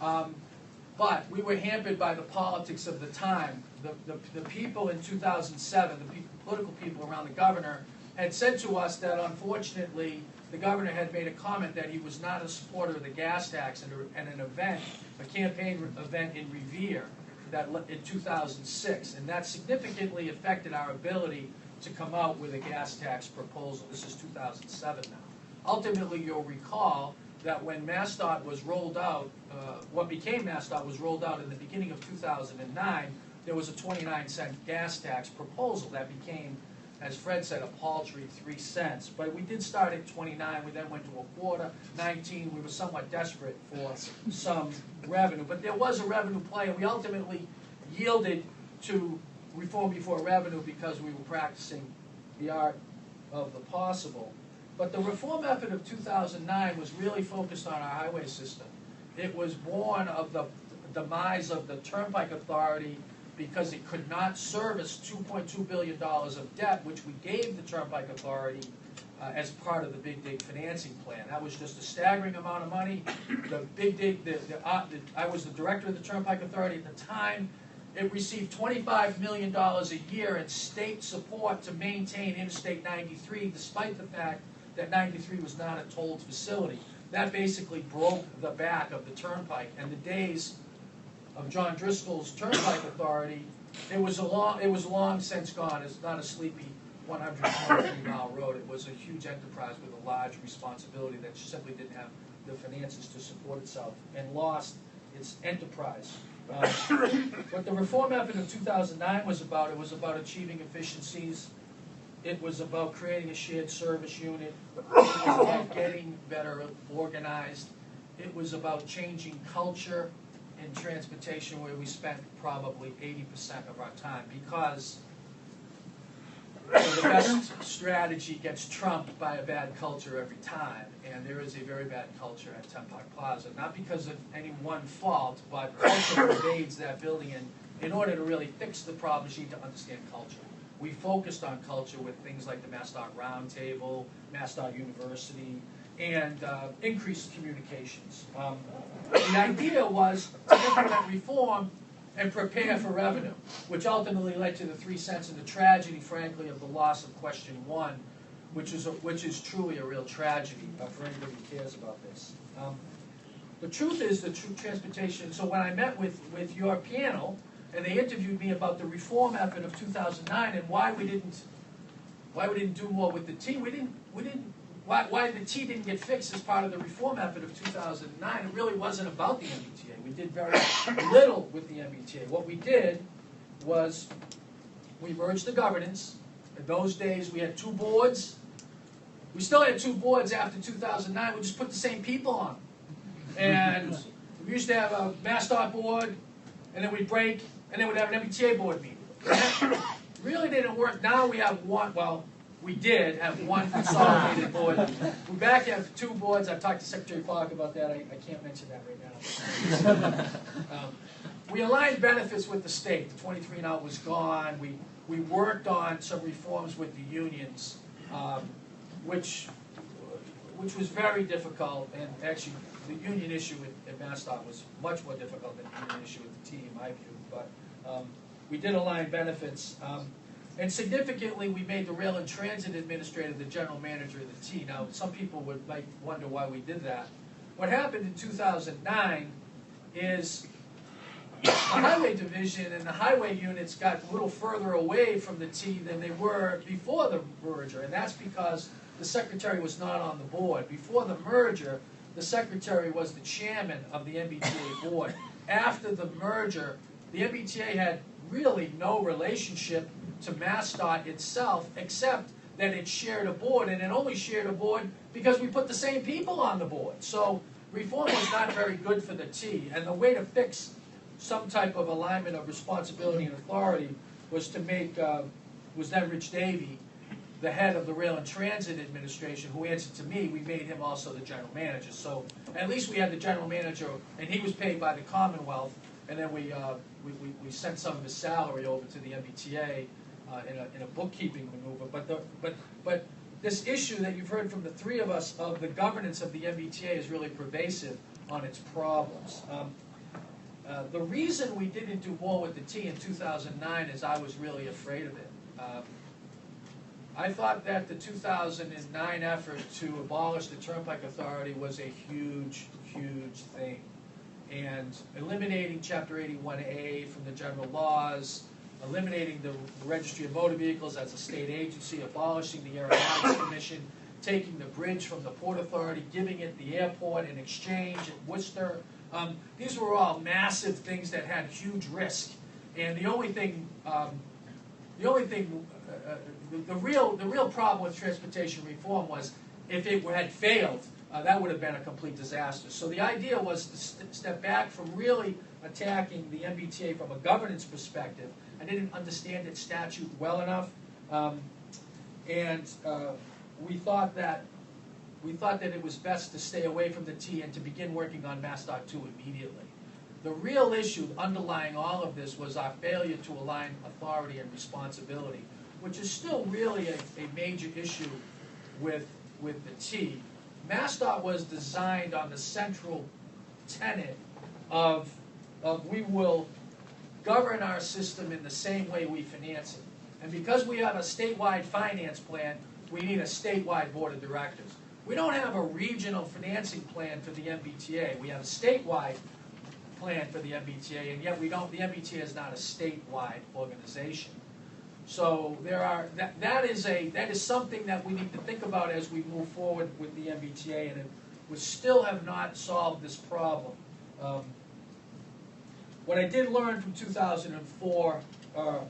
but we were hampered by the politics of the time. The people in 2007, the political people around the governor, had said to us that unfortunately the governor had made a comment that he was not a supporter of the gas tax and an event, a campaign event in Revere in 2006, and that significantly affected our ability to come out with a gas tax proposal. This is 2007 now. Ultimately, you'll recall that when MassDOT was rolled out, what became MassDOT was rolled out in the beginning of 2009, there was a 29-cent gas tax proposal that became, as Fred said, a paltry 3 cents. But we did start at 29, we then went to a quarter, 19, we were somewhat desperate for some revenue. But there was a revenue play, and we ultimately yielded to reform before revenue because we were practicing the art of the possible. But the reform effort of 2009 was really focused on our highway system. It was born of the demise of the Turnpike Authority because it could not service $2.2 billion of debt, which we gave the Turnpike Authority as part of the Big Dig financing plan. That was just a staggering amount of money. The Big Dig, I was the director of the Turnpike Authority at the time. It received $25 million a year in state support to maintain Interstate 93, despite the fact that 93 was not a tolled facility. That basically broke the back of the Turnpike. And the days of John Driscoll's Turnpike Authority, it was long since gone. It's not a sleepy 123-mile road. It was a huge enterprise with a large responsibility that simply didn't have the finances to support itself and lost its enterprise. What the reform effort of 2009 was about, it was about achieving efficiencies. It was about creating a shared service unit. It was about getting better organized. It was about changing culture in transportation, where we spent probably 80% of our time, because the best strategy gets trumped by a bad culture every time, and there is a very bad culture at Tenpark Plaza, not because of any one fault, but culture pervades that building, and in order to really fix the problems, you need to understand culture. We focused on culture with things like the MassDOT Roundtable, MassDOT University, and increased communications. The idea was to implement reform and prepare for revenue, which ultimately led to the 3 cents and the tragedy, frankly, of the loss of question 1, which is truly a real tragedy for anybody who cares about this. The truth is, the transportation. So when I met with your panel, and they interviewed me about the reform effort of 2009 and why we didn't do more with the T, why the T didn't get fixed as part of the reform effort of 2009. It really wasn't about the MBTA. We did very little with the MBTA. What we did was we merged the governance. In those days, we had 2 boards. We still had 2 boards after 2009. We just put the same people on. And we used to have a MassDOT board, and then we'd break, and then we'd have an MBTA board meeting. And that really didn't work. Now we have one, well, we did have one consolidated board. We're back to 2 boards. I've talked to Secretary Hoag about that. I can't mention that right now. We aligned benefits with the state. The 23 and out was gone. We worked on some reforms with the unions, which was very difficult. And actually, the union issue at MassDOT was much more difficult than the union issue with the T, in my view. But we did align benefits. And significantly, we made the Rail and Transit Administrator the general manager of the T. Now, some people might wonder why we did that. What happened in 2009 is the Highway Division and the highway units got a little further away from the T than they were before the merger, and that's because the Secretary was not on the board. Before the merger, the Secretary was the chairman of the MBTA board. After the merger, the MBTA had really no relationship to MassDOT itself, except that it shared a board, and it only shared a board because we put the same people on the board. So reform was not very good for the T, and the way to fix some type of alignment of responsibility and authority was to make, was then Rich Davey, the head of the Rail and Transit Administration, who answered to me. We made him also the general manager. So at least we had the general manager, and he was paid by the Commonwealth, and then we sent some of his salary over to the MBTA in a bookkeeping maneuver. But this issue that you've heard from the 3 of us of the governance of the MBTA is really pervasive on its problems. The reason we didn't do more with the T in 2009 is I was really afraid of it. I thought that the 2009 effort to abolish the Turnpike Authority was a huge, huge thing. And eliminating Chapter 81A from the general laws, eliminating the Registry of Motor Vehicles as a state agency, abolishing the Aeronautics Commission, taking the bridge from the Port Authority, giving it the airport in exchange at Worcester. These were all massive things that had huge risk. And the real problem with transportation reform was if it had failed, that would have been a complete disaster. So the idea was to step back from really attacking the MBTA from a governance perspective. I didn't understand its statute well enough, and we thought that it was best to stay away from the T and to begin working on MassDOT 2 immediately. The real issue underlying all of this was our failure to align authority and responsibility, which is still really a major issue with the T. MassDOT was designed on the central tenet of we will govern our system in the same way we finance it. And because we have a statewide finance plan, we need a statewide board of directors. We don't have a regional financing plan for the MBTA. We have a statewide plan for the MBTA, and yet we don't. The MBTA is not a statewide organization. So that is something that we need to think about as we move forward with the MBTA, and we still have not solved this problem. What I did learn from 2004 are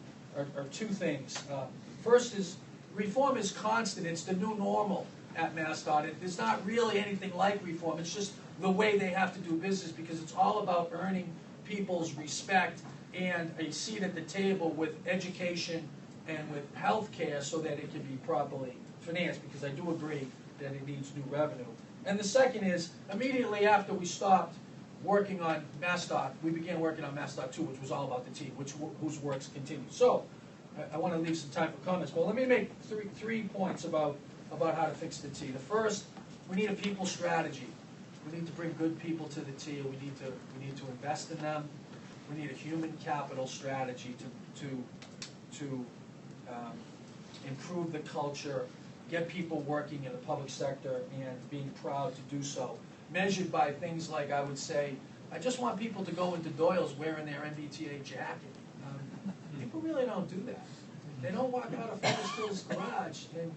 two things. First is reform is constant. It's the new normal at MassDOT. There's not really anything like reform. It's just the way they have to do business, because it's all about earning people's respect and a seat at the table with education and with health care so that it can be properly financed, because I do agree that it needs new revenue. And the second is, immediately after we stopped working on MassDOT, we began working on MassDOT 2, which was all about the T, whose works continue. So, I want to leave some time for comments, but let me make three points about how to fix the T. The first, we need a people strategy. We need to bring good people to the T, and we need to invest in them. We need a human capital strategy to improve the culture, get people working in the public sector, and being proud to do so. Measured by things like, I would say, I just want people to go into Doyle's wearing their MBTA jacket. People really don't do that. They don't walk out of Forest garage and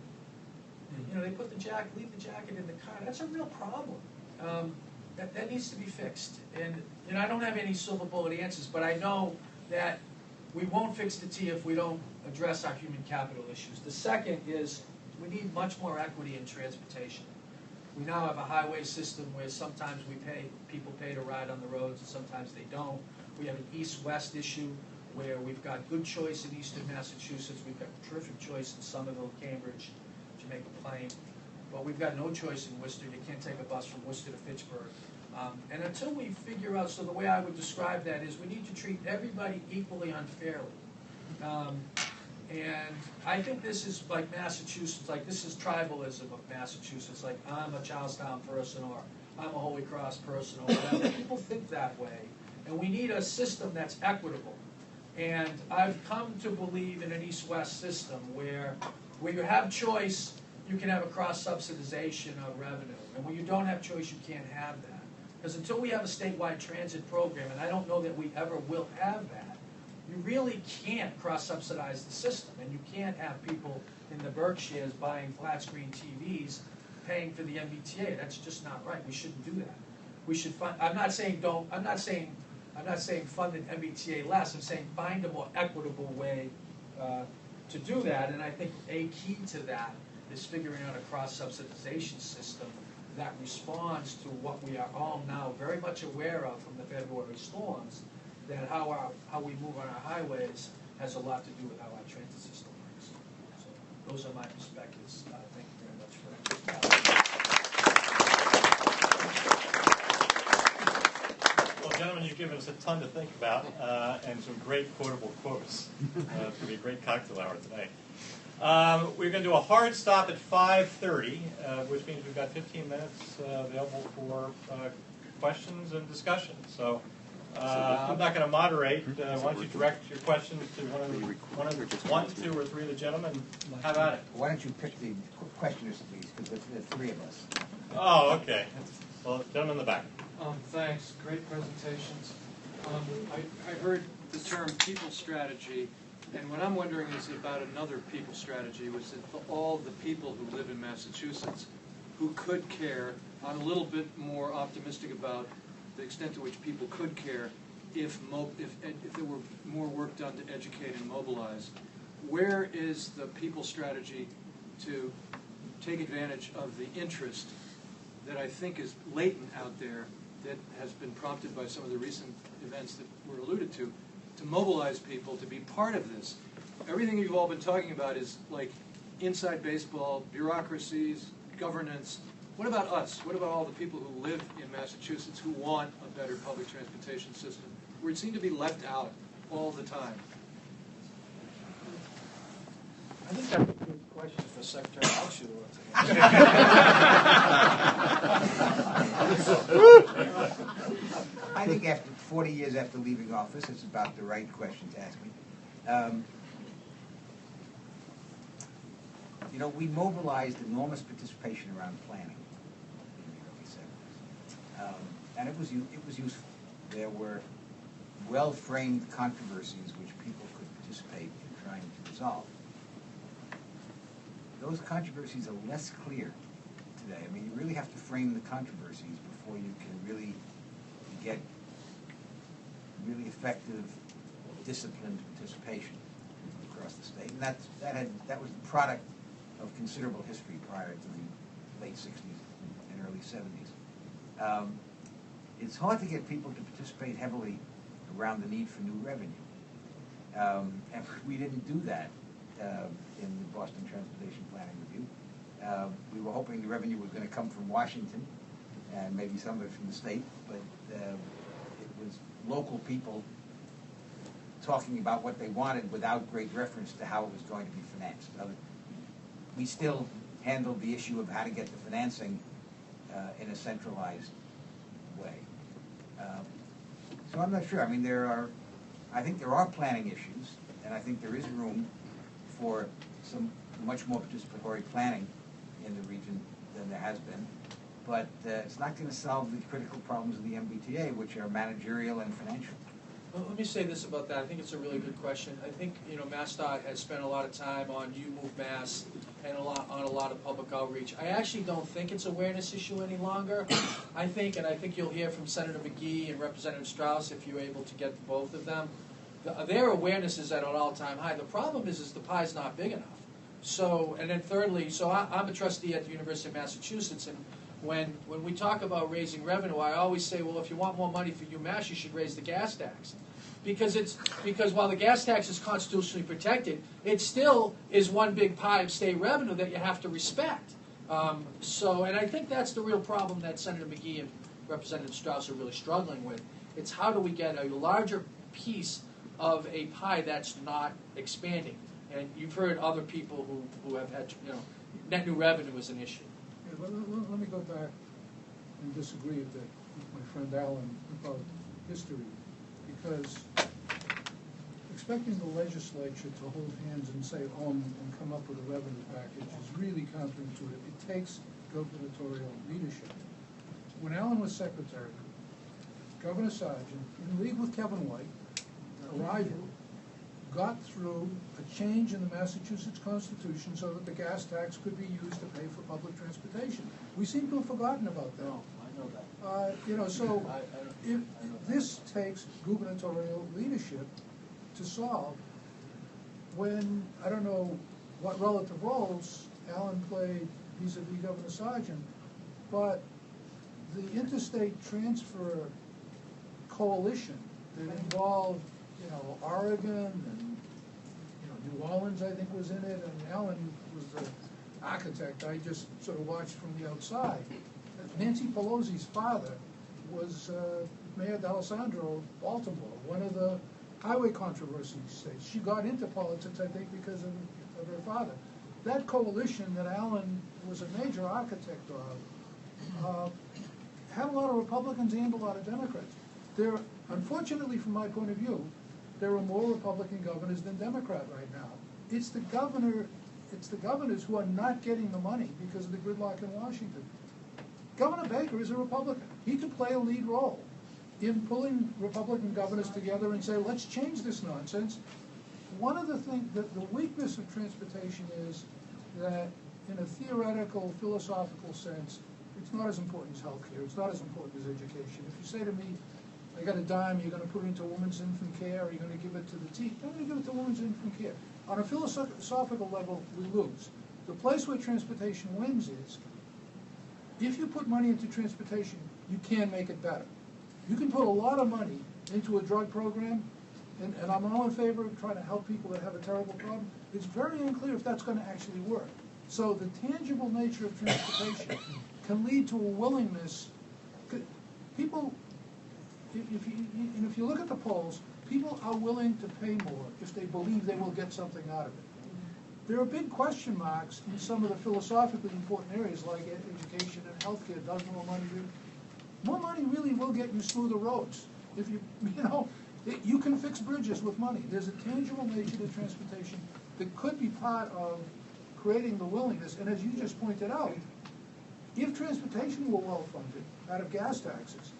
they put leave the jacket in the car. That's a real problem. That needs to be fixed. And I don't have any silver bullet answers, but I know that we won't fix the T if we don't address our human capital issues. The second is we need much more equity in transportation. We now have a highway system where sometimes people pay to ride on the roads, and sometimes they don't. We have an east-west issue where we've got good choice in eastern Massachusetts, we've got terrific choice in Somerville, Cambridge, Jamaica Plain, but we've got no choice in Worcester. You can't take a bus from Worcester to Fitchburg. And until we figure out, so the way I would describe that is we need to treat everybody equally unfairly. And I think this is like Massachusetts, like this is tribalism of Massachusetts, like I'm a Charlestown person or I'm a Holy Cross person or whatever. People think that way, and we need a system that's equitable. And I've come to believe in an east-west system where you have choice, you can have a cross-subsidization of revenue. And when you don't have choice, you can't have that. Because until we have a statewide transit program, and I don't know that we ever will have that, you really can't cross-subsidize the system. And you can't have people in the Berkshires buying flat-screen TVs paying for the MBTA. That's just not right. We shouldn't do that. We should fund, I'm not saying fund an MBTA less. I'm saying find a more equitable way to do that. And I think a key to that is figuring out a cross-subsidization system that responds to what we are all now very much aware of from the February storms, that how we move on our highways has a lot to do with how our transit system works. So those are my perspectives. Thank you very much for that. Well, gentlemen, you've given us a ton to think about and some great quotable quotes. It's going to be a great cocktail hour today. We're going to do a hard stop at 5:30, which means we've got 15 minutes available for questions and discussion. So I'm not going to moderate. Why don't you direct your questions to one, two, or three of the gentlemen? How about it? Why don't you pick the questioners, please, because there are three of us. Oh, okay. Well, gentleman in the back. Thanks. Great presentations. I heard the term people strategy, and what I'm wondering is about another people strategy, which is for all the people who live in Massachusetts who could care. I'm a little bit more optimistic about the extent to which people could care if there were more work done to educate and mobilize. Where is the people strategy to take advantage of the interest that I think is latent out there that has been prompted by some of the recent events that were alluded to mobilize people to be part of this? Everything you've all been talking about is like inside baseball, bureaucracies, governance. What about us? What about all the people who live in Massachusetts who want a better public transportation system? We seem to be left out all the time. I think that's a good question for Secretary Altshuler. I think after 40 years after leaving office, it's about the right question to ask me. We mobilized enormous participation around planning in the early 70s. And it was useful. There were well-framed controversies which people could participate in trying to resolve. Those controversies are less clear today. I mean, you really have to frame the controversies before you can really get really effective, disciplined participation across the state. And that was the product of considerable history prior to the late 60s and early 70s. It's hard to get people to participate heavily around the need for new revenue. And we didn't do that in the Boston Transportation Planning Review. We were hoping the revenue was going to come from Washington and maybe some of it from the state, but it was local people talking about what they wanted without great reference to how it was going to be financed. We still handled the issue of how to get the financing in a centralized way. So I'm not sure. I mean, I think there are planning issues, and I think there is room for some much more participatory planning in the region than there has been. But it's not going to solve the critical problems of the MBTA, which are managerial and financial. Well, let me say this about that. I think it's a really good question. I think, MassDOT has spent a lot of time on You Move Mass and on a lot of public outreach. I actually don't think it's an awareness issue any longer. I think you'll hear from Senator McGee and Representative Strauss if you're able to get both of them. Their awareness is at an all-time high. The problem is the pie's not big enough. So, and then thirdly, I'm a trustee at the University of Massachusetts, and when we talk about raising revenue, I always say, well, if you want more money for UMass, you should raise the gas tax. Because while the gas tax is constitutionally protected, it still is one big pie of state revenue that you have to respect. And I think that's the real problem that Senator McGee and Representative Strauss are really struggling with. It's how do we get a larger piece of a pie that's not expanding. And you've heard other people who have had, net new revenue is an issue. Yeah, well, let me go back and disagree with my friend Alan about history, because expecting the legislature to hold hands and say and come up with a revenue package is really counterintuitive. It takes gubernatorial leadership. When Alan was secretary, Governor Sargent, in league with Kevin White, a rival, got through a change in the Massachusetts Constitution so that the gas tax could be used to pay for public transportation. We seem to have forgotten about that. No, I know that. So if this takes gubernatorial leadership to solve, when, I don't know what relative roles Alan played vis-a-vis Governor Sargent, but the interstate transfer coalition that involved, Oregon and, New Orleans, I think, was in it, and Alan was the architect. I just sort of watched from the outside. Nancy Pelosi's father was Mayor D'Alessandro of Baltimore, one of the highway controversy states. She got into politics, I think, because of her father. That coalition that Alan was a major architect of had a lot of Republicans and a lot of Democrats. Unfortunately, from my point of view, there are more Republican governors than Democrat right now. It's the governors who are not getting the money because of the gridlock in Washington. Governor Baker is a Republican. He could play a lead role in pulling Republican governors together and say, let's change this nonsense. One of the things, the weakness of transportation is that in a theoretical, philosophical sense, it's not as important as healthcare. It's not as important as education. If you say to me, I got a dime, you're going to put it into women's infant care, or you're going to give it to the teeth, I'm going to give it to women's infant care. On a philosophical level, we lose. The place where transportation wins is, if you put money into transportation, you can make it better. You can put a lot of money into a drug program, and I'm all in favor of trying to help people that have a terrible problem. It's very unclear if that's going to actually work. So the tangible nature of transportation can lead to a willingness. People, if you look at the polls, people are willing to pay more if they believe they will get something out of it. There are big question marks in some of the philosophically important areas like education and healthcare. Does more money really will get you smoother roads. If you can fix bridges with money. There's a tangible nature to transportation that could be part of creating the willingness. And as you just pointed out, if transportation were well funded out of gas taxes,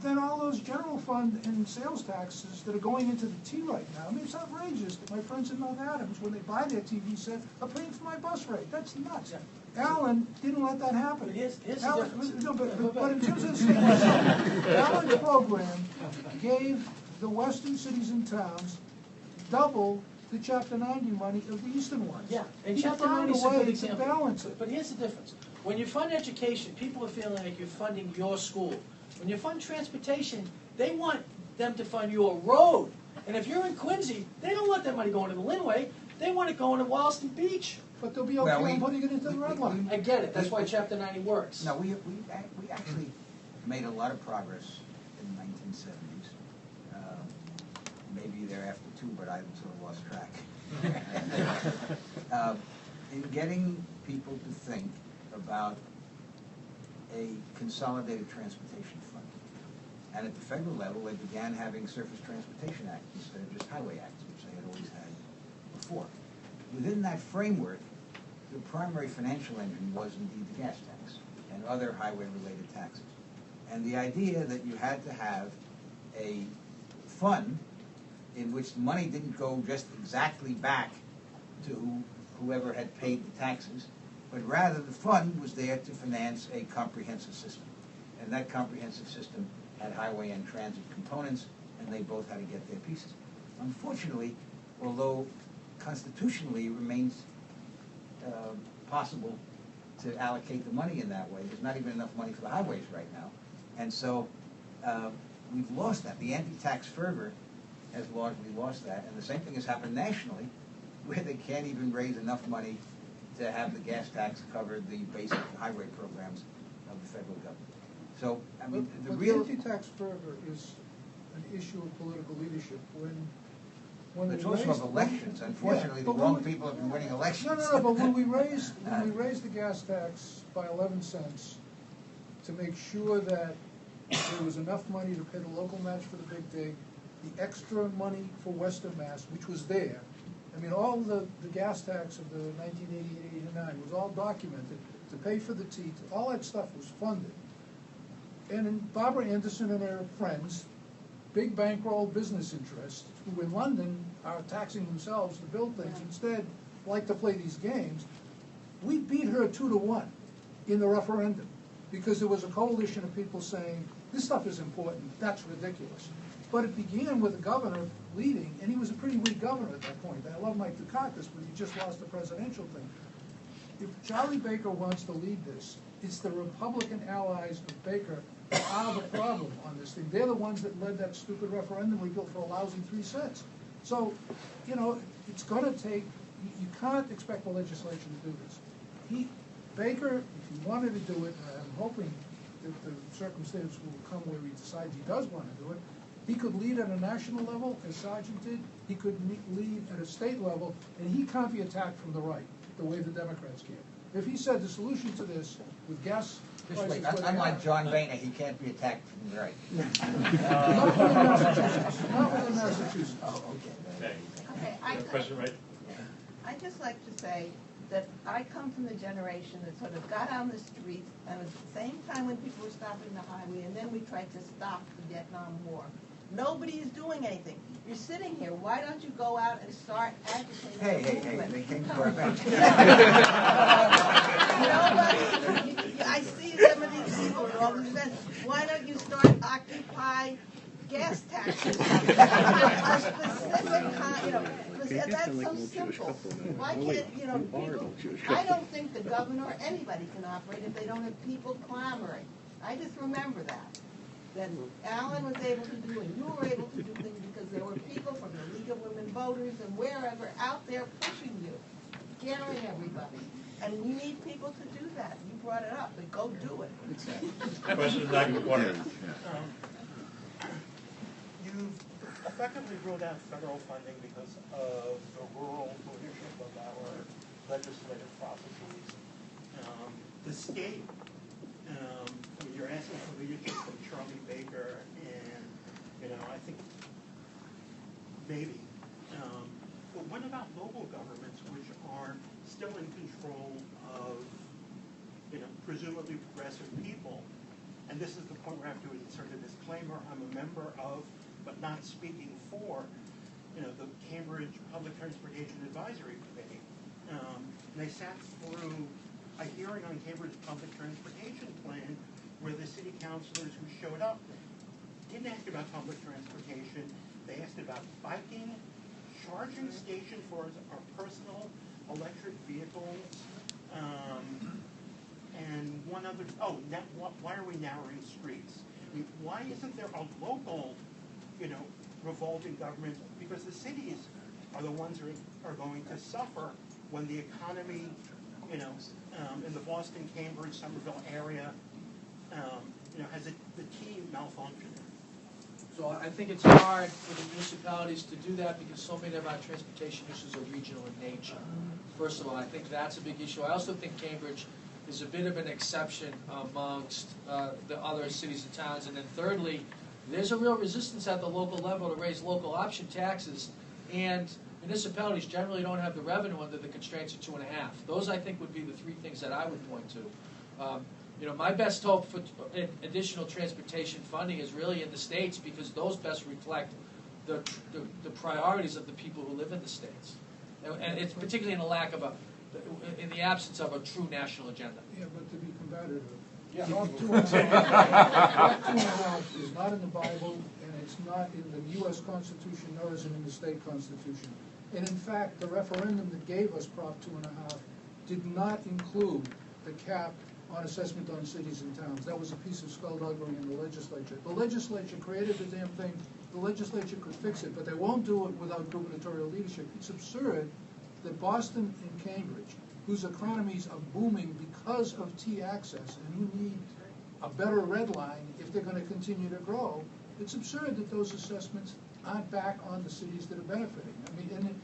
than all those general fund and sales taxes that are going into the T right now. I mean, it's outrageous that my friends in Mount Adams, when they buy their TV set, are paying for my bus rate. That's nuts. Allen didn't let that happen. But here's the Allen, difference. no, but in terms of the state, Allen's program gave the western cities and towns double the Chapter 90 money of the eastern ones. Yeah, and He Chapter found 90 is a a good way to example. balance it. But here's the difference. When you fund education, people are feeling like you're funding your school. When you fund transportation, they want them to fund your road. And if you're in Quincy, they don't want that money going to the Linway. They want it going to Wollaston Beach. But they'll be okay on putting it into the red line. I get it. That's why Chapter 90 works. No, we actually made a lot of progress in the 1970s. Maybe thereafter too, but I sort of lost track. In getting people to think about a consolidated transportation fund. And at the federal level, they began having Surface Transportation Act instead of just Highway Acts, which they had always had before. Within that framework, the primary financial engine was indeed the gas tax and other highway-related taxes. And the idea that you had to have a fund in which the money didn't go just exactly back to whoever had paid the taxes, but rather the fund was there to finance a comprehensive system. And that comprehensive system had highway and transit components, and they both had to get their pieces. Unfortunately, although constitutionally it remains possible to allocate the money in that way, there's not even enough money for the highways right now. And so we've lost that. The anti-tax fervor has largely lost that, and the same thing has happened nationally, where they can't even raise enough money to have the gas tax cover the basic highway programs of the federal government. So, I mean, But the anti-tax fervor is an issue of political leadership. When it's we also raised, of elections. Unfortunately, yeah, the but wrong when we- people have been winning elections. No, but when we raised the gas tax by 11 cents to make sure that there was enough money to pay the local match for the big dig, the extra money for Western Mass, which was there. I mean, all the gas tax of the 1988-89 was all documented to pay for the teeth. All that stuff was funded. And then Barbara Anderson and her friends, big bankroll business interests, who in London are taxing themselves to build things, instead like to play these games. We beat her 2-1 in the referendum because there was a coalition of people saying, this stuff is important, that's ridiculous. But it began with the governor leading, and he was a pretty weak governor at that point. I love Mike Dukakis, but he just lost the presidential thing. If Charlie Baker wants to lead this, it's the Republican allies of Baker that are the problem on this thing. They're the ones that led that stupid referendum we built for a lousy 3 cents. So, you know, it's going to take, you can't expect the legislature to do this. Baker, if he wanted to do it, and I'm hoping that the circumstance will come where he decides he does want to do it, he could lead at a national level, as Sargent did. He could lead at a state level, and he can't be attacked from the right, the way the Democrats can. If he said the solution to this with gas prices, Unlike John Boehner, he can't be attacked from the right. not within Massachusetts. Not within Massachusetts. Oh, okay. Okay, Question, right? I'd just like to say that I come from the generation that sort of got on the streets, and at the same time when people were stopping the highway, and then we tried to stop the Vietnam War. Nobody is doing anything. You're sitting here. Why don't you go out and start agitating the movement? They came to our event. Nobody. I see some of these people at all these events. Why don't you start Occupy gas taxes? A specific kind, that's so simple. Why can't, people, I don't think the governor or anybody can operate if they don't have people clamoring. I just remember that Alan was able to do and you were able to do things because there were people from the League of Women Voters and wherever out there pushing you, scaring everybody. And we need people to do that. You brought it up, but go do it. Question back in the corner. You've effectively ruled out federal funding because of the rural leadership of our legislative processes. The state, you're asking for leadership from Charlie Baker, and I think maybe. But what about local governments, which are still in control of, presumably progressive people, and this is the point where I have to insert a disclaimer, I'm a member of, but not speaking for, the Cambridge Public Transportation Advisory Committee. They sat through a hearing on Cambridge Public Transportation Plan where the city councilors who showed up didn't ask about public transportation. They asked about biking, charging station for our personal electric vehicles, and one other, why are we narrowing streets? I mean, why isn't there a local, revolving government? Because the cities are the ones who are going to suffer when the economy, in the Boston, Cambridge, Somerville area, has the key malfunctioning. So I think it's hard for the municipalities to do that because so many of our transportation issues are regional in nature. First of all, I think that's a big issue. I also think Cambridge is a bit of an exception amongst the other cities and towns. And then thirdly, there's a real resistance at the local level to raise local option taxes, and municipalities generally don't have the revenue under the constraints of 2.5. Those, I think, would be the three things that I would point to. My best hope for additional transportation funding is really in the states because those best reflect the priorities of the people who live in the states, and it's particularly in in the absence of a true national agenda. Yeah, but to be competitive, Yeah. Prop 2.5 is not in the Bible, and it's not in the U.S. Constitution, nor is it in the state constitution. And in fact, the referendum that gave us Prop 2.5 did not include the cap on assessment on cities and towns. That was a piece of skullduggery in the legislature. The legislature created the damn thing. The legislature could fix it, but they won't do it without gubernatorial leadership. It's absurd that Boston and Cambridge, whose economies are booming because of T-access and who need a better red line if they're going to continue to grow, it's absurd that those assessments aren't back on the cities that are benefiting. I mean, and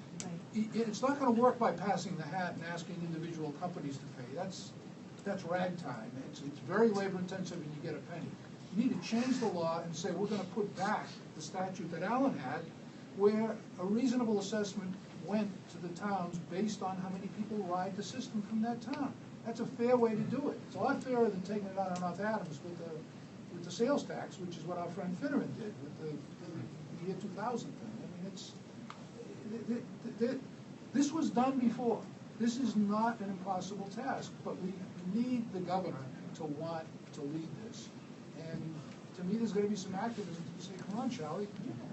it's not going to work by passing the hat and asking individual companies to pay. That's ragtime. It's very labor intensive and you get a penny. You need to change the law and say we're going to put back the statute that Allen had where a reasonable assessment went to the towns based on how many people ride the system from that town. That's a fair way to do it. It's a lot fairer than taking it out on North Adams with the sales tax, which is what our friend Finneran did with the year 2000 thing. I mean, this was done before. This is not an impossible task, but we need the governor to want to lead this. And to me, there's going to be some activism to say, come on, Charlie,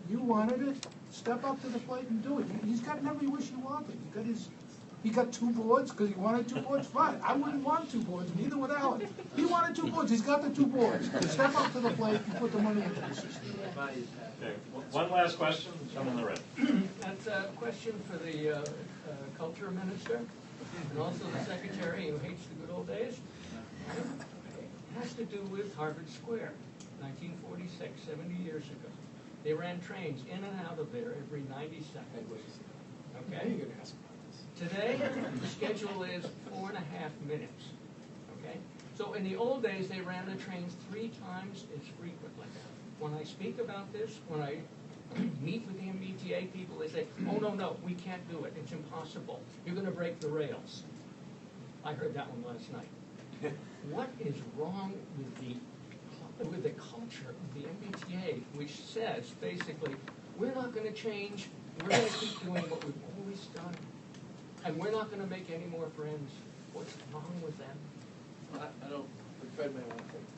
you wanted it, step up to the plate and do it. He's got every wish he wanted. He got 2 boards because he wanted 2 boards. Fine, I wouldn't want 2 boards, neither would Alan. He wanted 2 boards. He's got the 2 boards. Step up to the plate and put the money into the system. Okay, one last question, gentleman in the red. That's a question for the culture minister and also the secretary who hates the good old days. It has to do with Harvard Square, 1946, 70 years ago. They ran trains in and out of there every 90 seconds. Okay? Today, the schedule is 4.5 minutes. Okay? So in the old days, they ran the trains 3 times as frequently. When I speak about this, when I meet with the MBTA people, they say, oh, no, we can't do it. It's impossible. You're going to break the rails. I heard that one last night. What is wrong with the culture of the MBTA, which says, basically, we're not going to change. We're going to keep doing what we've always done. And we're not going to make any more friends. What's wrong with them? I don't, Fred may want to take this.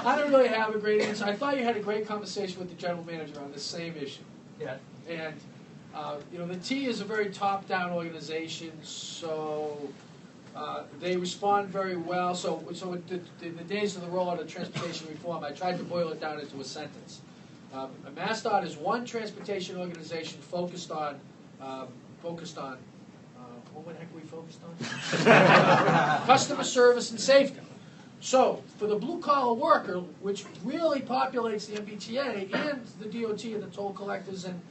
I don't really have a great answer. I thought you had a great conversation with the general manager on the same issue. Yeah. And, the T is a very top-down organization, so they respond very well. So in the days of the rollout of transportation reform, I tried to boil it down into a sentence. MassDOT is one transportation organization focused on what the heck are we focused on? Customer service and safety. So for the blue-collar worker, which really populates the MBTA and the DOT and the toll collectors and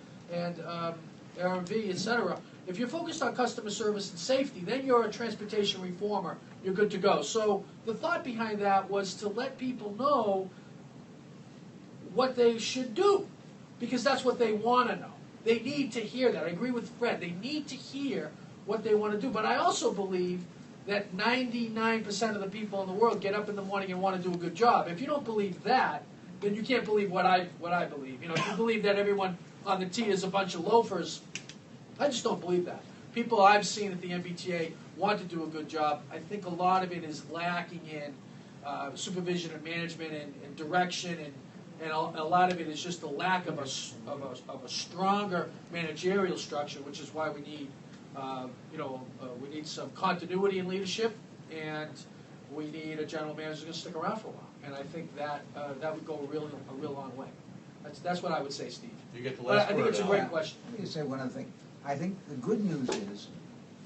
RMV, etc., if you're focused on customer service and safety, then you're a transportation reformer. You're good to go. So the thought behind that was to let people know what they should do, because that's what they want to know. They need to hear that. I agree with Fred. They need to hear what they want to do. But I also believe that 99% of the people in the world get up in the morning and want to do a good job. If you don't believe that, then you can't believe what I believe. You know, if you believe that everyone on the T is a bunch of loafers, I just don't believe that. People I've seen at the MBTA want to do a good job. I think a lot of it is lacking in supervision and management and direction, and a lot of it is just the lack of a stronger managerial structure, which is why we need we need some continuity in leadership, and we need a general manager who's going to stick around for a while. And I think that would go a real long way. That's what I would say, Steve. You get the But last I think word, it's a Al. great question. Let me just say one other thing. I think the good news is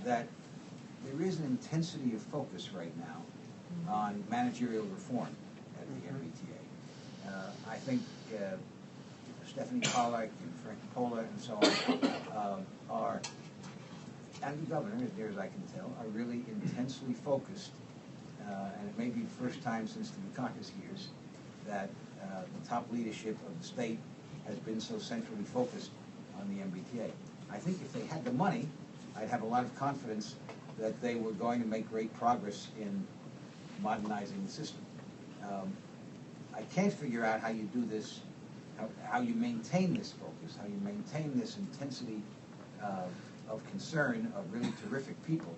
that there is an intensity of focus right now on managerial reform at the MBTA. I think Stephanie Pollack and Frank Pola and so on and the governor, as near as I can tell, are really intensely focused, and it may be the first time since the Dukakis years that the top leadership of the state has been so centrally focused on the MBTA. I think if they had the money, I'd have a lot of confidence that they were going to make great progress in modernizing the system. I can't figure out how you do this, how you maintain this focus, how you maintain this intensity of concern of really terrific people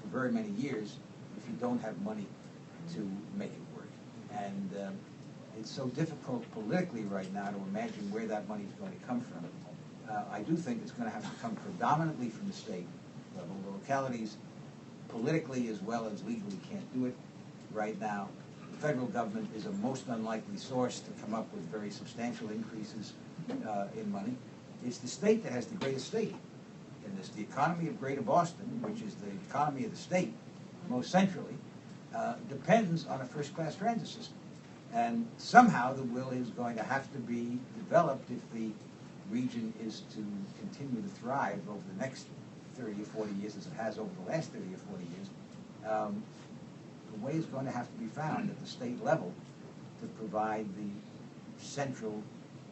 for very many years if you don't have money to make it work. And it's so difficult politically right now to imagine where that money is going to come from. I do think it's going to have to come predominantly from the state level. The localities, politically as well as legally, can't do it right now. The federal government is a most unlikely source to come up with very substantial increases in money. It's the state that has the greatest stake in this. The economy of Greater Boston, which is the economy of the state most centrally, depends on a first-class transit system. And somehow the will is going to have to be developed if the region is to continue to thrive over the next 30 or 40 years as it has over the last 30 or 40 years. The way is going to have to be found at the state level to provide the central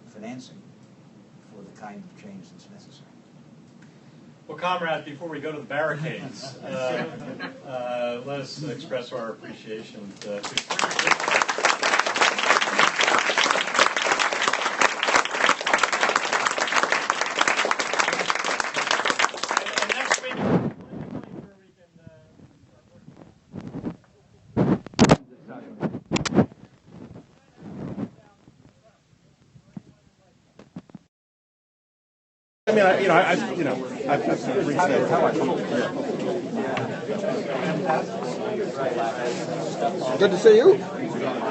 financing for the kind of change that's necessary. Well, comrades, before we go to the barricades, let us express our appreciation to Good to see you.